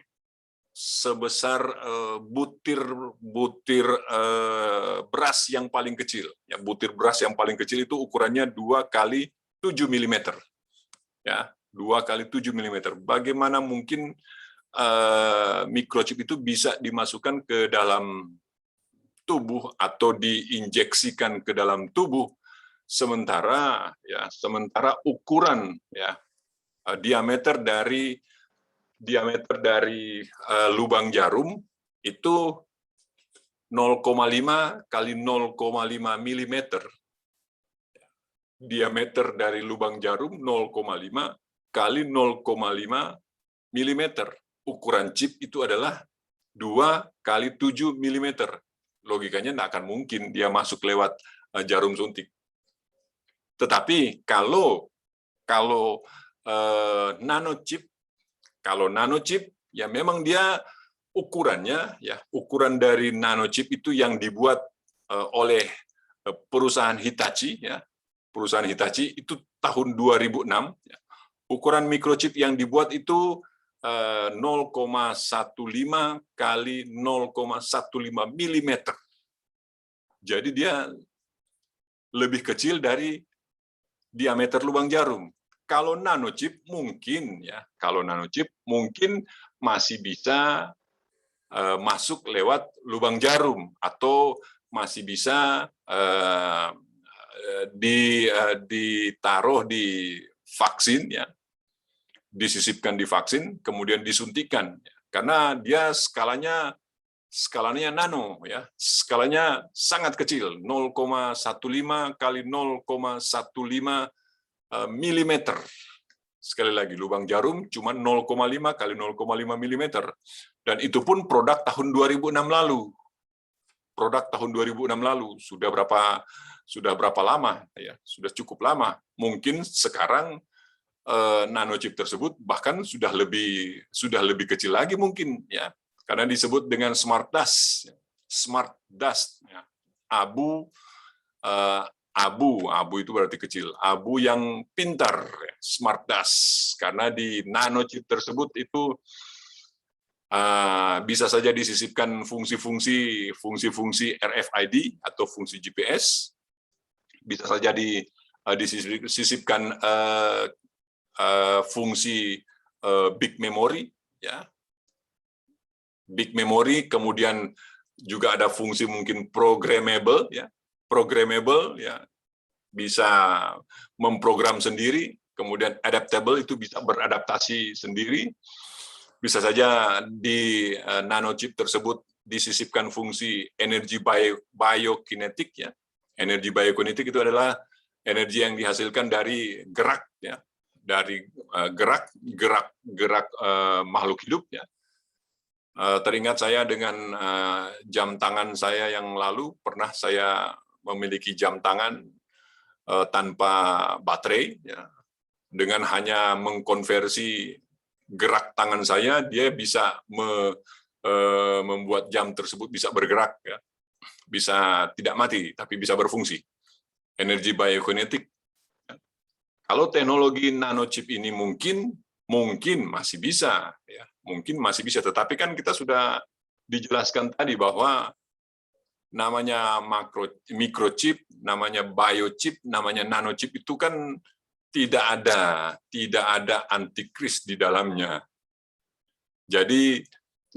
butir beras yang paling kecil. Ya, butir beras yang paling kecil itu ukurannya 2 kali 7 mm. Ya, 2 kali 7 mm. Bagaimana mungkin mikrochip itu bisa dimasukkan ke dalam tubuh atau diinjeksikan ke dalam tubuh, sementara ukuran, ya, diameter dari lubang jarum itu 0,5 kali 0,5 mm. Diameter dari lubang jarum 0,5 kali 0,5 mm. Ukuran chip itu adalah 2 kali 7 mm. Logikanya tidak akan mungkin dia masuk lewat jarum suntik. Tetapi kalau nanochip, ya memang dia ukurannya, ya, ukuran dari nanochip itu yang dibuat oleh perusahaan Hitachi, ya. Perusahaan Hitachi itu tahun 2006, ya. Ukuran mikrochip yang dibuat itu 0,15 kali 0,15 mm. Jadi dia lebih kecil dari diameter lubang jarum. Kalau nanochip mungkin, ya, masih bisa masuk lewat lubang jarum atau masih bisa ditaruh di vaksin, ya, disisipkan di vaksin, kemudian disuntikan, karena dia skalanya nano, ya, skalanya sangat kecil, 0,15 kali 0,15 mm. Sekali lagi, lubang jarum cuma 0,5 kali 0,5 mm, dan itu pun produk tahun 2006 lalu. Sudah berapa lama, ya, sudah cukup lama. Mungkin sekarang nanochip tersebut bahkan sudah lebih kecil lagi mungkin, ya, karena disebut dengan smart dust, ya. Abu itu berarti kecil, abu yang pintar, ya, smart dust, karena di nanochip tersebut itu bisa saja disisipkan fungsi-fungsi RFID atau fungsi GPS, bisa saja disisipkan fungsi big memory, ya, big memory, kemudian juga ada fungsi mungkin programmable, ya, bisa memprogram sendiri, kemudian adaptable itu bisa beradaptasi sendiri. Bisa saja di nanochip tersebut disisipkan fungsi energi biokinetik, ya. Energi biokinetik itu adalah energi yang dihasilkan dari gerak, ya, dari gerak makhluk hidup, ya. Teringat saya dengan jam tangan saya yang lalu, pernah saya memiliki jam tangan tanpa baterai, ya. Dengan hanya mengkonversi gerak tangan saya, dia bisa membuat jam tersebut bisa bergerak, ya. Bisa tidak mati, tapi bisa berfungsi. Energi biokinetik. Kalau teknologi nanochip ini mungkin masih bisa, ya, mungkin masih bisa. Tetapi kan kita sudah dijelaskan tadi bahwa namanya microchip, namanya biochip, namanya nanochip itu kan tidak ada antikris di dalamnya. Jadi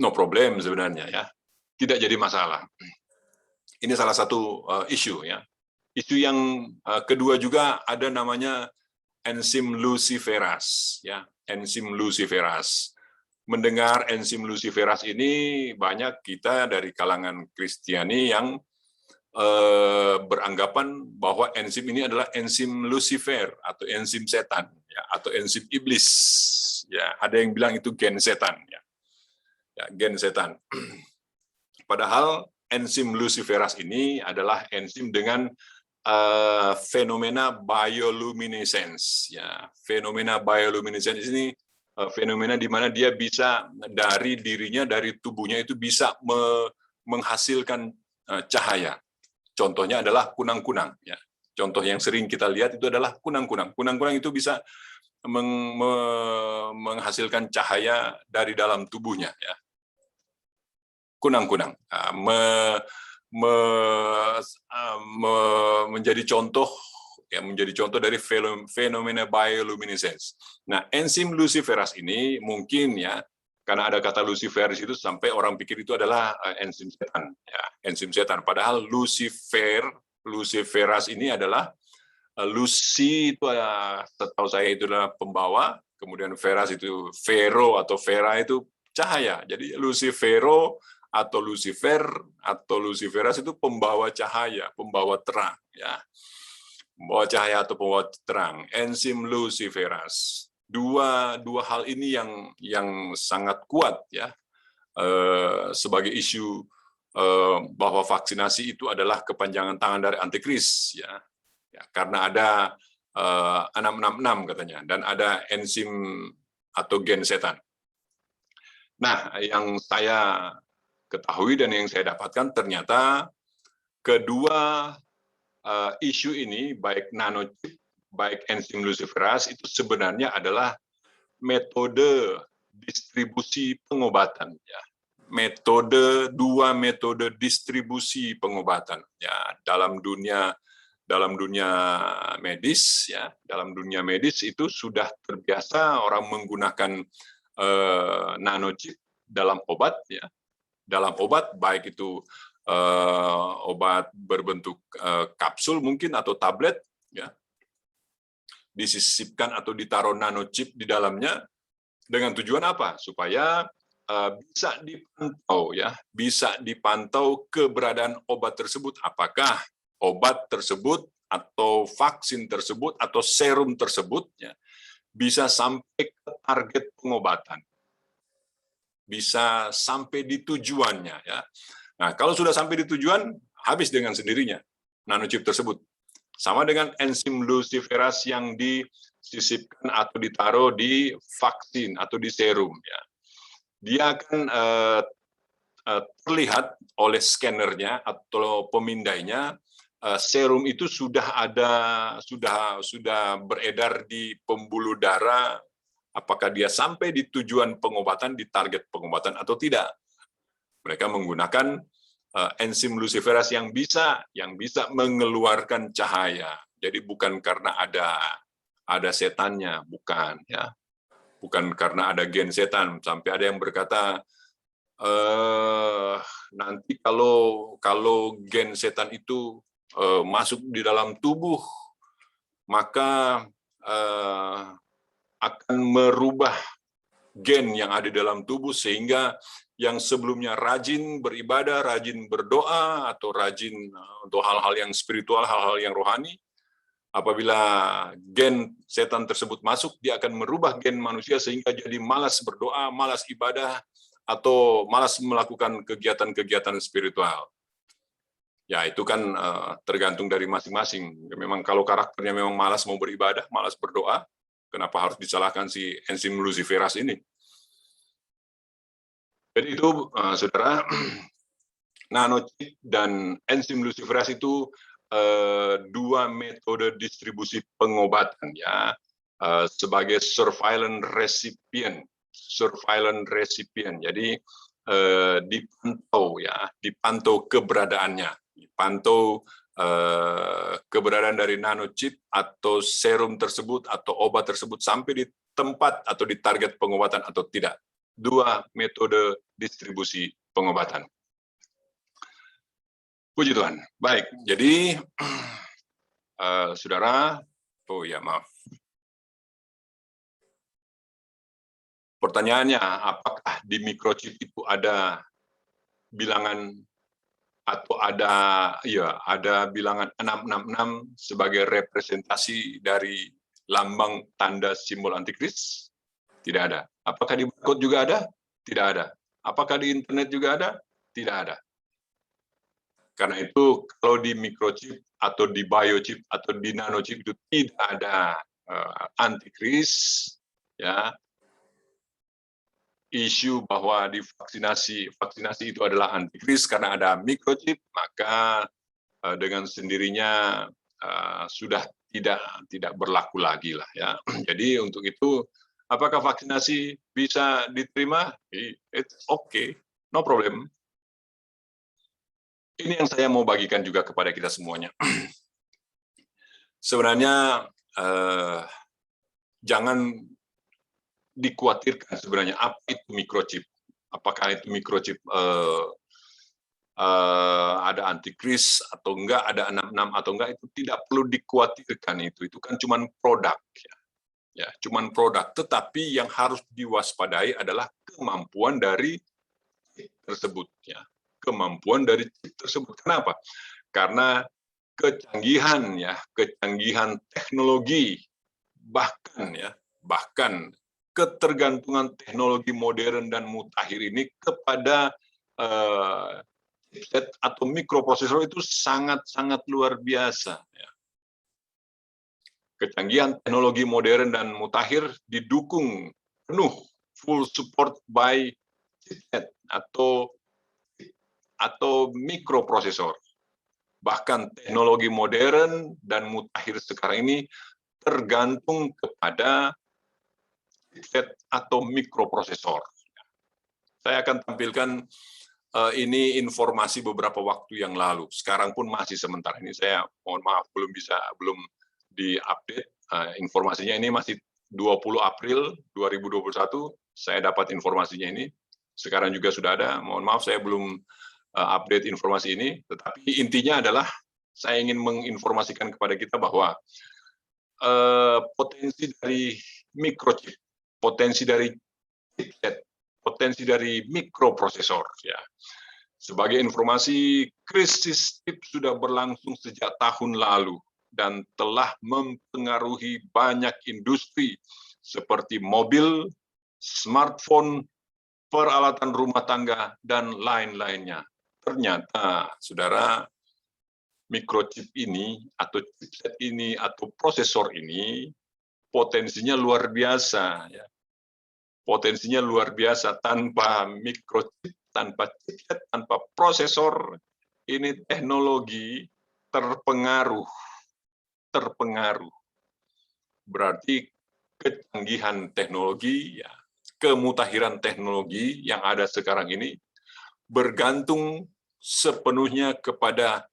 no problem sebenarnya, ya, tidak jadi masalah. Ini salah satu isu, ya. Isu yang kedua juga ada namanya enzim luciferase, ya, enzim luciferase. Mendengar enzim luciferase ini banyak kita dari kalangan Kristiani yang beranggapan bahwa enzim ini adalah enzim Lucifer atau enzim setan, ya, atau enzim iblis, ya. Ada yang bilang itu gen setan, ya, ya, gen setan. Padahal enzim luciferase ini adalah enzim dengan fenomena bioluminescence, ya. Fenomena bioluminescence ini fenomena di mana dia bisa dari dirinya, dari tubuhnya itu bisa menghasilkan cahaya. Contohnya adalah kunang-kunang, ya. Contoh yang sering kita lihat itu adalah kunang-kunang. Kunang-kunang itu bisa menghasilkan cahaya dari dalam tubuhnya, ya. Kunang-kunang menjadi contoh, ya, menjadi contoh dari fenomena bioluminescence. Nah, enzim luciferase ini mungkin, ya, karena ada kata Lucifer di situ sampai orang pikir itu adalah enzim setan, ya, enzim setan. Padahal luciferase ini adalah Lucy itu setahu saya itu adalah pembawa, kemudian veras itu vero atau vera itu cahaya. Jadi lucifero atau lucifer atau luciferase itu pembawa cahaya, pembawa terang, ya. Pembawa cahaya atau pembawa terang, enzim luciferase. Dua hal ini yang sangat kuat, ya, sebagai isu bahwa vaksinasi itu adalah kepanjangan tangan dari antikris, ya. Ya, karena ada 666 katanya, dan ada enzim atau gen setan. Nah, yang saya ketahui dan yang saya dapatkan ternyata kedua isu ini, baik nanochip, baik enzim luciferase, itu sebenarnya adalah metode distribusi pengobatan, ya. Dua metode distribusi pengobatan, ya, dalam dunia medis, ya. Dalam dunia medis itu sudah terbiasa orang menggunakan nanochip dalam obat, ya. Dalam obat, baik itu obat berbentuk kapsul mungkin atau tablet, ya, disisipkan atau ditaruh nanochip di dalamnya dengan tujuan apa? Supaya bisa dipantau, ya, bisa dipantau keberadaan obat tersebut. Apakah obat tersebut atau vaksin tersebut atau serum tersebut, ya, bisa sampai ke target pengobatan, bisa sampai di tujuannya, ya. Nah, kalau sudah sampai di tujuan, habis dengan sendirinya nanochip tersebut. Sama dengan enzim luciferase yang disisipkan atau ditaruh di vaksin atau di serum, ya. Dia akan terlihat oleh scannernya atau pemindainya, serum itu sudah beredar di pembuluh darah. Apakah dia sampai di tujuan pengobatan, di target pengobatan atau tidak? Mereka menggunakan enzim luciferase yang bisa mengeluarkan cahaya, Jadi bukan karena ada setannya, bukan ya. Bukan karena ada gen setan. Sampai ada yang berkata nanti kalau gen setan itu masuk di dalam tubuh, maka akan merubah gen yang ada di dalam tubuh sehingga yang sebelumnya rajin beribadah, rajin berdoa, atau rajin untuk hal-hal yang spiritual, hal-hal yang rohani, apabila gen setan tersebut masuk, dia akan merubah gen manusia sehingga jadi malas berdoa, malas ibadah, atau malas melakukan kegiatan-kegiatan spiritual. Ya, itu kan tergantung dari masing-masing. Memang kalau karakternya memang malas mau beribadah, malas berdoa, kenapa harus disalahkan si enzim luciferase ini? Jadi itu, saudara, nanochip dan enzim luciferase itu dua metode distribusi pengobatan ya, sebagai surveillance recipient. Jadi dipantau keberadaannya, dipantau keberadaan dari nanochip atau serum tersebut atau obat tersebut sampai di tempat atau di target pengobatan atau tidak. Dua metode distribusi pengobatan. Puji Tuhan. Baik, jadi saudara, maaf. Pertanyaannya, apakah di microchip itu ada bilangan atau ada bilangan 666 sebagai representasi dari lambang tanda simbol antikris? Tidak ada. Apakah di barcode juga ada? Tidak ada. Apakah di internet juga ada? Tidak ada. Karena itu kalau di microchip atau di biochip atau di nanochip itu tidak ada antikris, ya. Isu bahwa di vaksinasi itu adalah antikris karena ada microchip, maka dengan sendirinya sudah tidak berlaku lagi lah ya. Jadi untuk itu, apakah vaksinasi bisa diterima? It's okay, no problem. Ini yang saya mau bagikan juga kepada kita semuanya. Sebenarnya jangan dikhawatirkan sebenarnya apa itu microchip. Apakah itu microchip ada antikris atau enggak, ada 66 atau enggak, itu tidak perlu dikhawatirkan itu kan cuman produk ya, cuman produk. Tetapi yang harus diwaspadai adalah kemampuan dari chip tersebut ya. Kemampuan dari chip tersebut. Kenapa? Karena kecanggihan teknologi, bahkan ketergantungan teknologi modern dan mutakhir ini kepada chipset atau mikroprosesor itu sangat luar biasa ya. Kecanggihan teknologi modern dan mutakhir didukung penuh, full support by chipset atau mikroprosesor. Bahkan teknologi modern dan mutakhir sekarang ini tergantung kepada chipset atau mikroprosesor. Saya akan tampilkan ini informasi beberapa waktu yang lalu. Sekarang pun masih sementara ini, saya mohon maaf belum diupdate. Informasinya ini masih 20 April 2021, saya dapat informasinya ini. Sekarang juga sudah ada, mohon maaf saya belum update informasi ini, tetapi intinya adalah saya ingin menginformasikan kepada kita bahwa potensi dari microchip, potensi dari chipset, potensi dari mikroprosesor ya. Sebagai informasi, krisis chip sudah berlangsung sejak tahun lalu dan telah mempengaruhi banyak industri seperti mobil, smartphone, peralatan rumah tangga, dan lain-lainnya. Ternyata, saudara, microchip ini, atau chipset ini, atau prosesor ini, potensinya luar biasa. Ya. Potensinya luar biasa. Tanpa microchip, tanpa chipset, tanpa prosesor, ini teknologi terpengaruh. Berarti kecanggihan teknologi, ya, kemutakhiran teknologi yang ada sekarang ini bergantung sepenuhnya kepada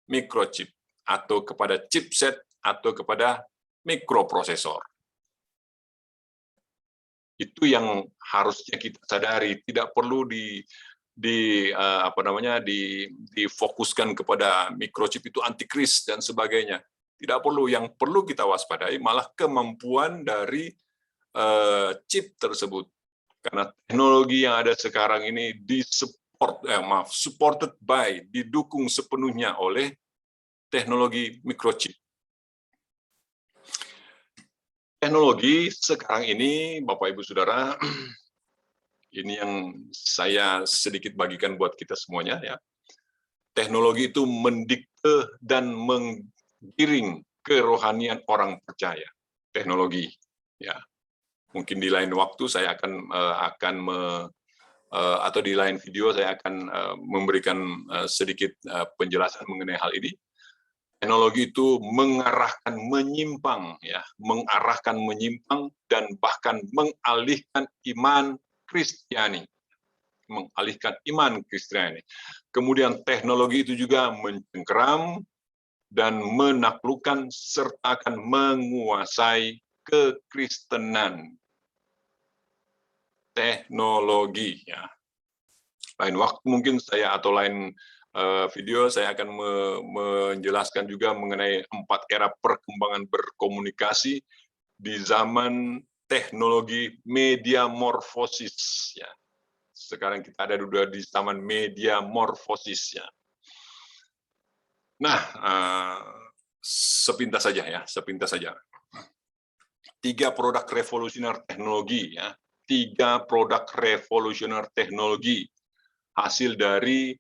microchip atau kepada chipset atau kepada mikroprosesor. Itu yang harusnya kita sadari, tidak perlu difokuskan kepada mikrochip itu antikris dan sebagainya. Tidak perlu. Yang perlu kita waspadai malah kemampuan dari chip tersebut. Karena teknologi yang ada sekarang ini supported by, didukung sepenuhnya oleh teknologi mikrochip. Teknologi sekarang ini, Bapak Ibu Saudara, ini yang saya sedikit bagikan buat kita semuanya ya. Teknologi itu mendikte dan menggiring kerohanian orang percaya. Teknologi ya. Mungkin di lain waktu saya atau di lain video saya akan memberikan sedikit penjelasan mengenai hal ini. Teknologi itu mengarahkan menyimpang dan bahkan mengalihkan iman Kristiani. Kemudian teknologi itu juga mencengkeram dan menaklukkan serta akan menguasai kekristenan. Teknologi ya. Lain waktu mungkin lain video saya akan menjelaskan juga mengenai 4 era perkembangan berkomunikasi di zaman teknologi media morfosis ya. Sekarang kita ada di zaman media morfosis ya. Nah, sepintas saja. 3 produk revolusioner teknologi ya. 3 produk revolusioner teknologi hasil dari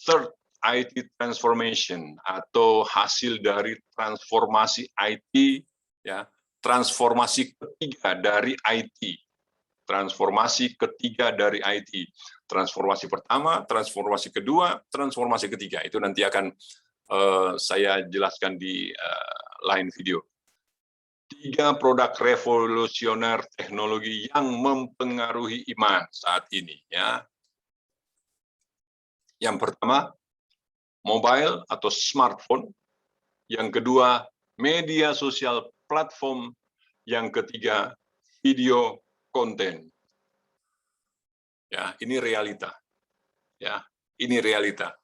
third IT transformation atau hasil dari transformasi IT ya, transformasi ketiga dari IT. Transformasi ketiga dari IT. Transformasi pertama, transformasi kedua, transformasi ketiga. Itu nanti akan saya jelaskan di lain video. 3 produk revolusioner teknologi yang mempengaruhi iman saat ini ya. Yang pertama, mobile atau smartphone. Yang kedua, media sosial platform. Yang ketiga, video konten. Ya, ini realita. Ya, ini realita.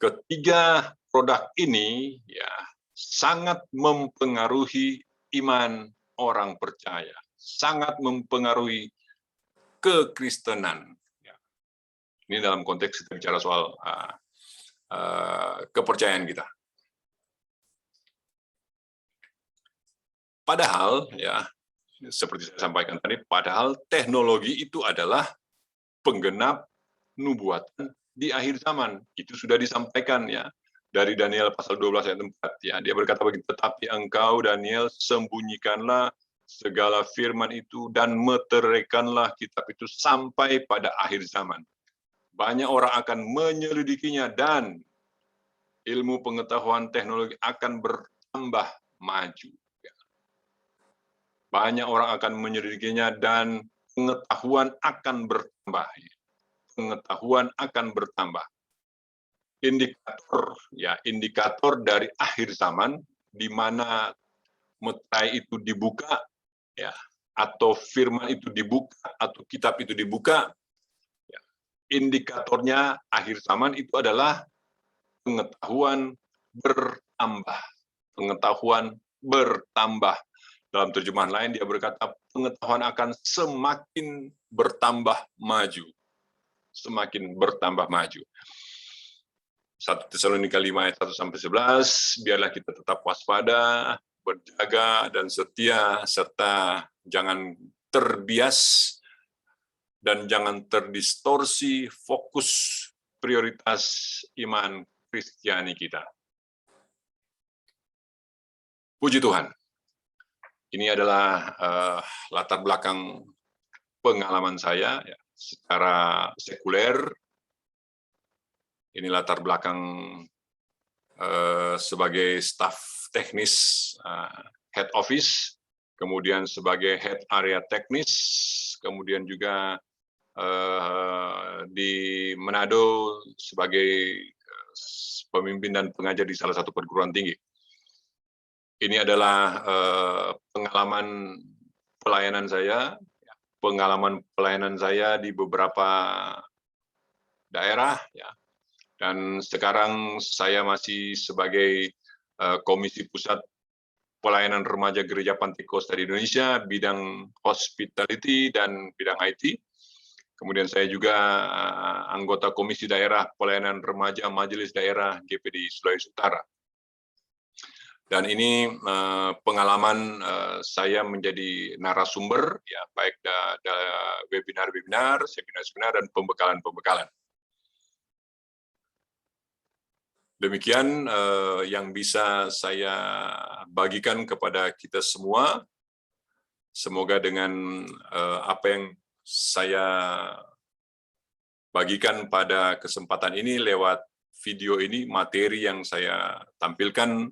Ketiga produk ini ya sangat mempengaruhi iman orang percaya, sangat mempengaruhi kekristenan. Ini dalam konteks kita bicara soal kepercayaan kita. Padahal, ya, seperti saya sampaikan tadi, padahal teknologi itu adalah penggenap nubuatan di akhir zaman. Itu sudah disampaikan ya dari Daniel pasal 12 ayat 4. Ya, dia berkata begini, tetapi engkau Daniel sembunyikanlah segala firman itu dan meteraikanlah kitab itu sampai pada akhir zaman. Banyak orang akan menyelidikinya dan ilmu pengetahuan teknologi akan bertambah maju. Banyak orang akan menyelidikinya dan pengetahuan akan bertambah. Pengetahuan akan bertambah. Indikator dari akhir zaman di mana meterai itu dibuka ya, atau firman itu dibuka atau kitab itu dibuka. Indikatornya akhir zaman itu adalah pengetahuan bertambah. Pengetahuan bertambah. Dalam terjemahan lain dia berkata pengetahuan akan semakin bertambah maju. Semakin bertambah maju. 1 Tesalonika 5 ayat 1-11, biarlah kita tetap waspada, berjaga dan setia, serta jangan terbias dan jangan terdistorsi fokus prioritas iman Kristiani kita. Puji Tuhan. Ini adalah latar belakang pengalaman saya ya, secara sekuler. Ini latar belakang sebagai staf teknis head office, kemudian sebagai head area teknis, kemudian juga di Manado sebagai pemimpin dan pengajar di salah satu perguruan tinggi. ini adalah pengalaman pelayanan saya di beberapa daerah, ya. Dan sekarang saya masih sebagai Komisi Pusat Pelayanan Remaja Gereja Pantekosta di Indonesia, bidang hospitality dan bidang IT. Kemudian saya juga anggota Komisi Daerah Pelayanan Remaja Majelis Daerah GPDI Sulawesi Utara. Dan ini pengalaman saya menjadi narasumber, ya, baik webinar-webinar, seminar-seminar, dan pembekalan-pembekalan. Demikian yang bisa saya bagikan kepada kita semua. Semoga dengan apa yang saya bagikan pada kesempatan ini lewat video ini, materi yang saya tampilkan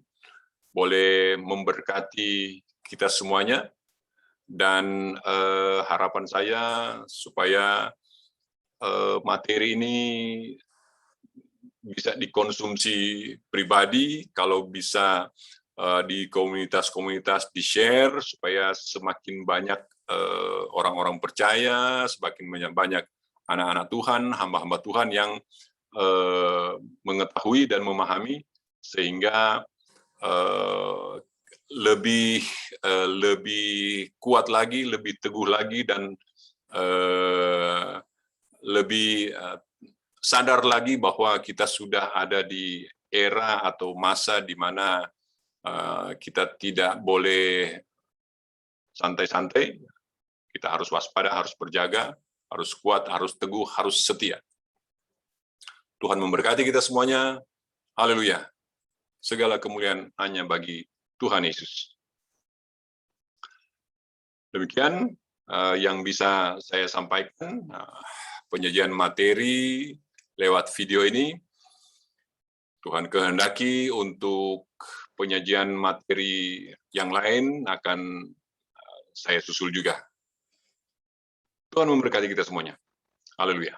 boleh memberkati kita semuanya, dan harapan saya supaya materi ini bisa dikonsumsi pribadi, kalau bisa di komunitas-komunitas di-share, supaya semakin banyak orang-orang percaya, semakin banyak anak-anak Tuhan, hamba-hamba Tuhan yang mengetahui dan memahami, sehingga lebih kuat lagi, lebih teguh lagi, dan lebih sadar lagi bahwa kita sudah ada di era atau masa di mana kita tidak boleh santai-santai, kita harus waspada, harus berjaga, harus kuat, harus teguh, harus setia. Tuhan memberkati kita semuanya. Haleluya. Segala kemuliaan hanya bagi Tuhan Yesus. Demikian yang bisa saya sampaikan, penyajian materi lewat video ini. Tuhan kehendaki untuk penyajian materi yang lain akan saya susul juga. Tuhan memberkati kita semuanya. Haleluya.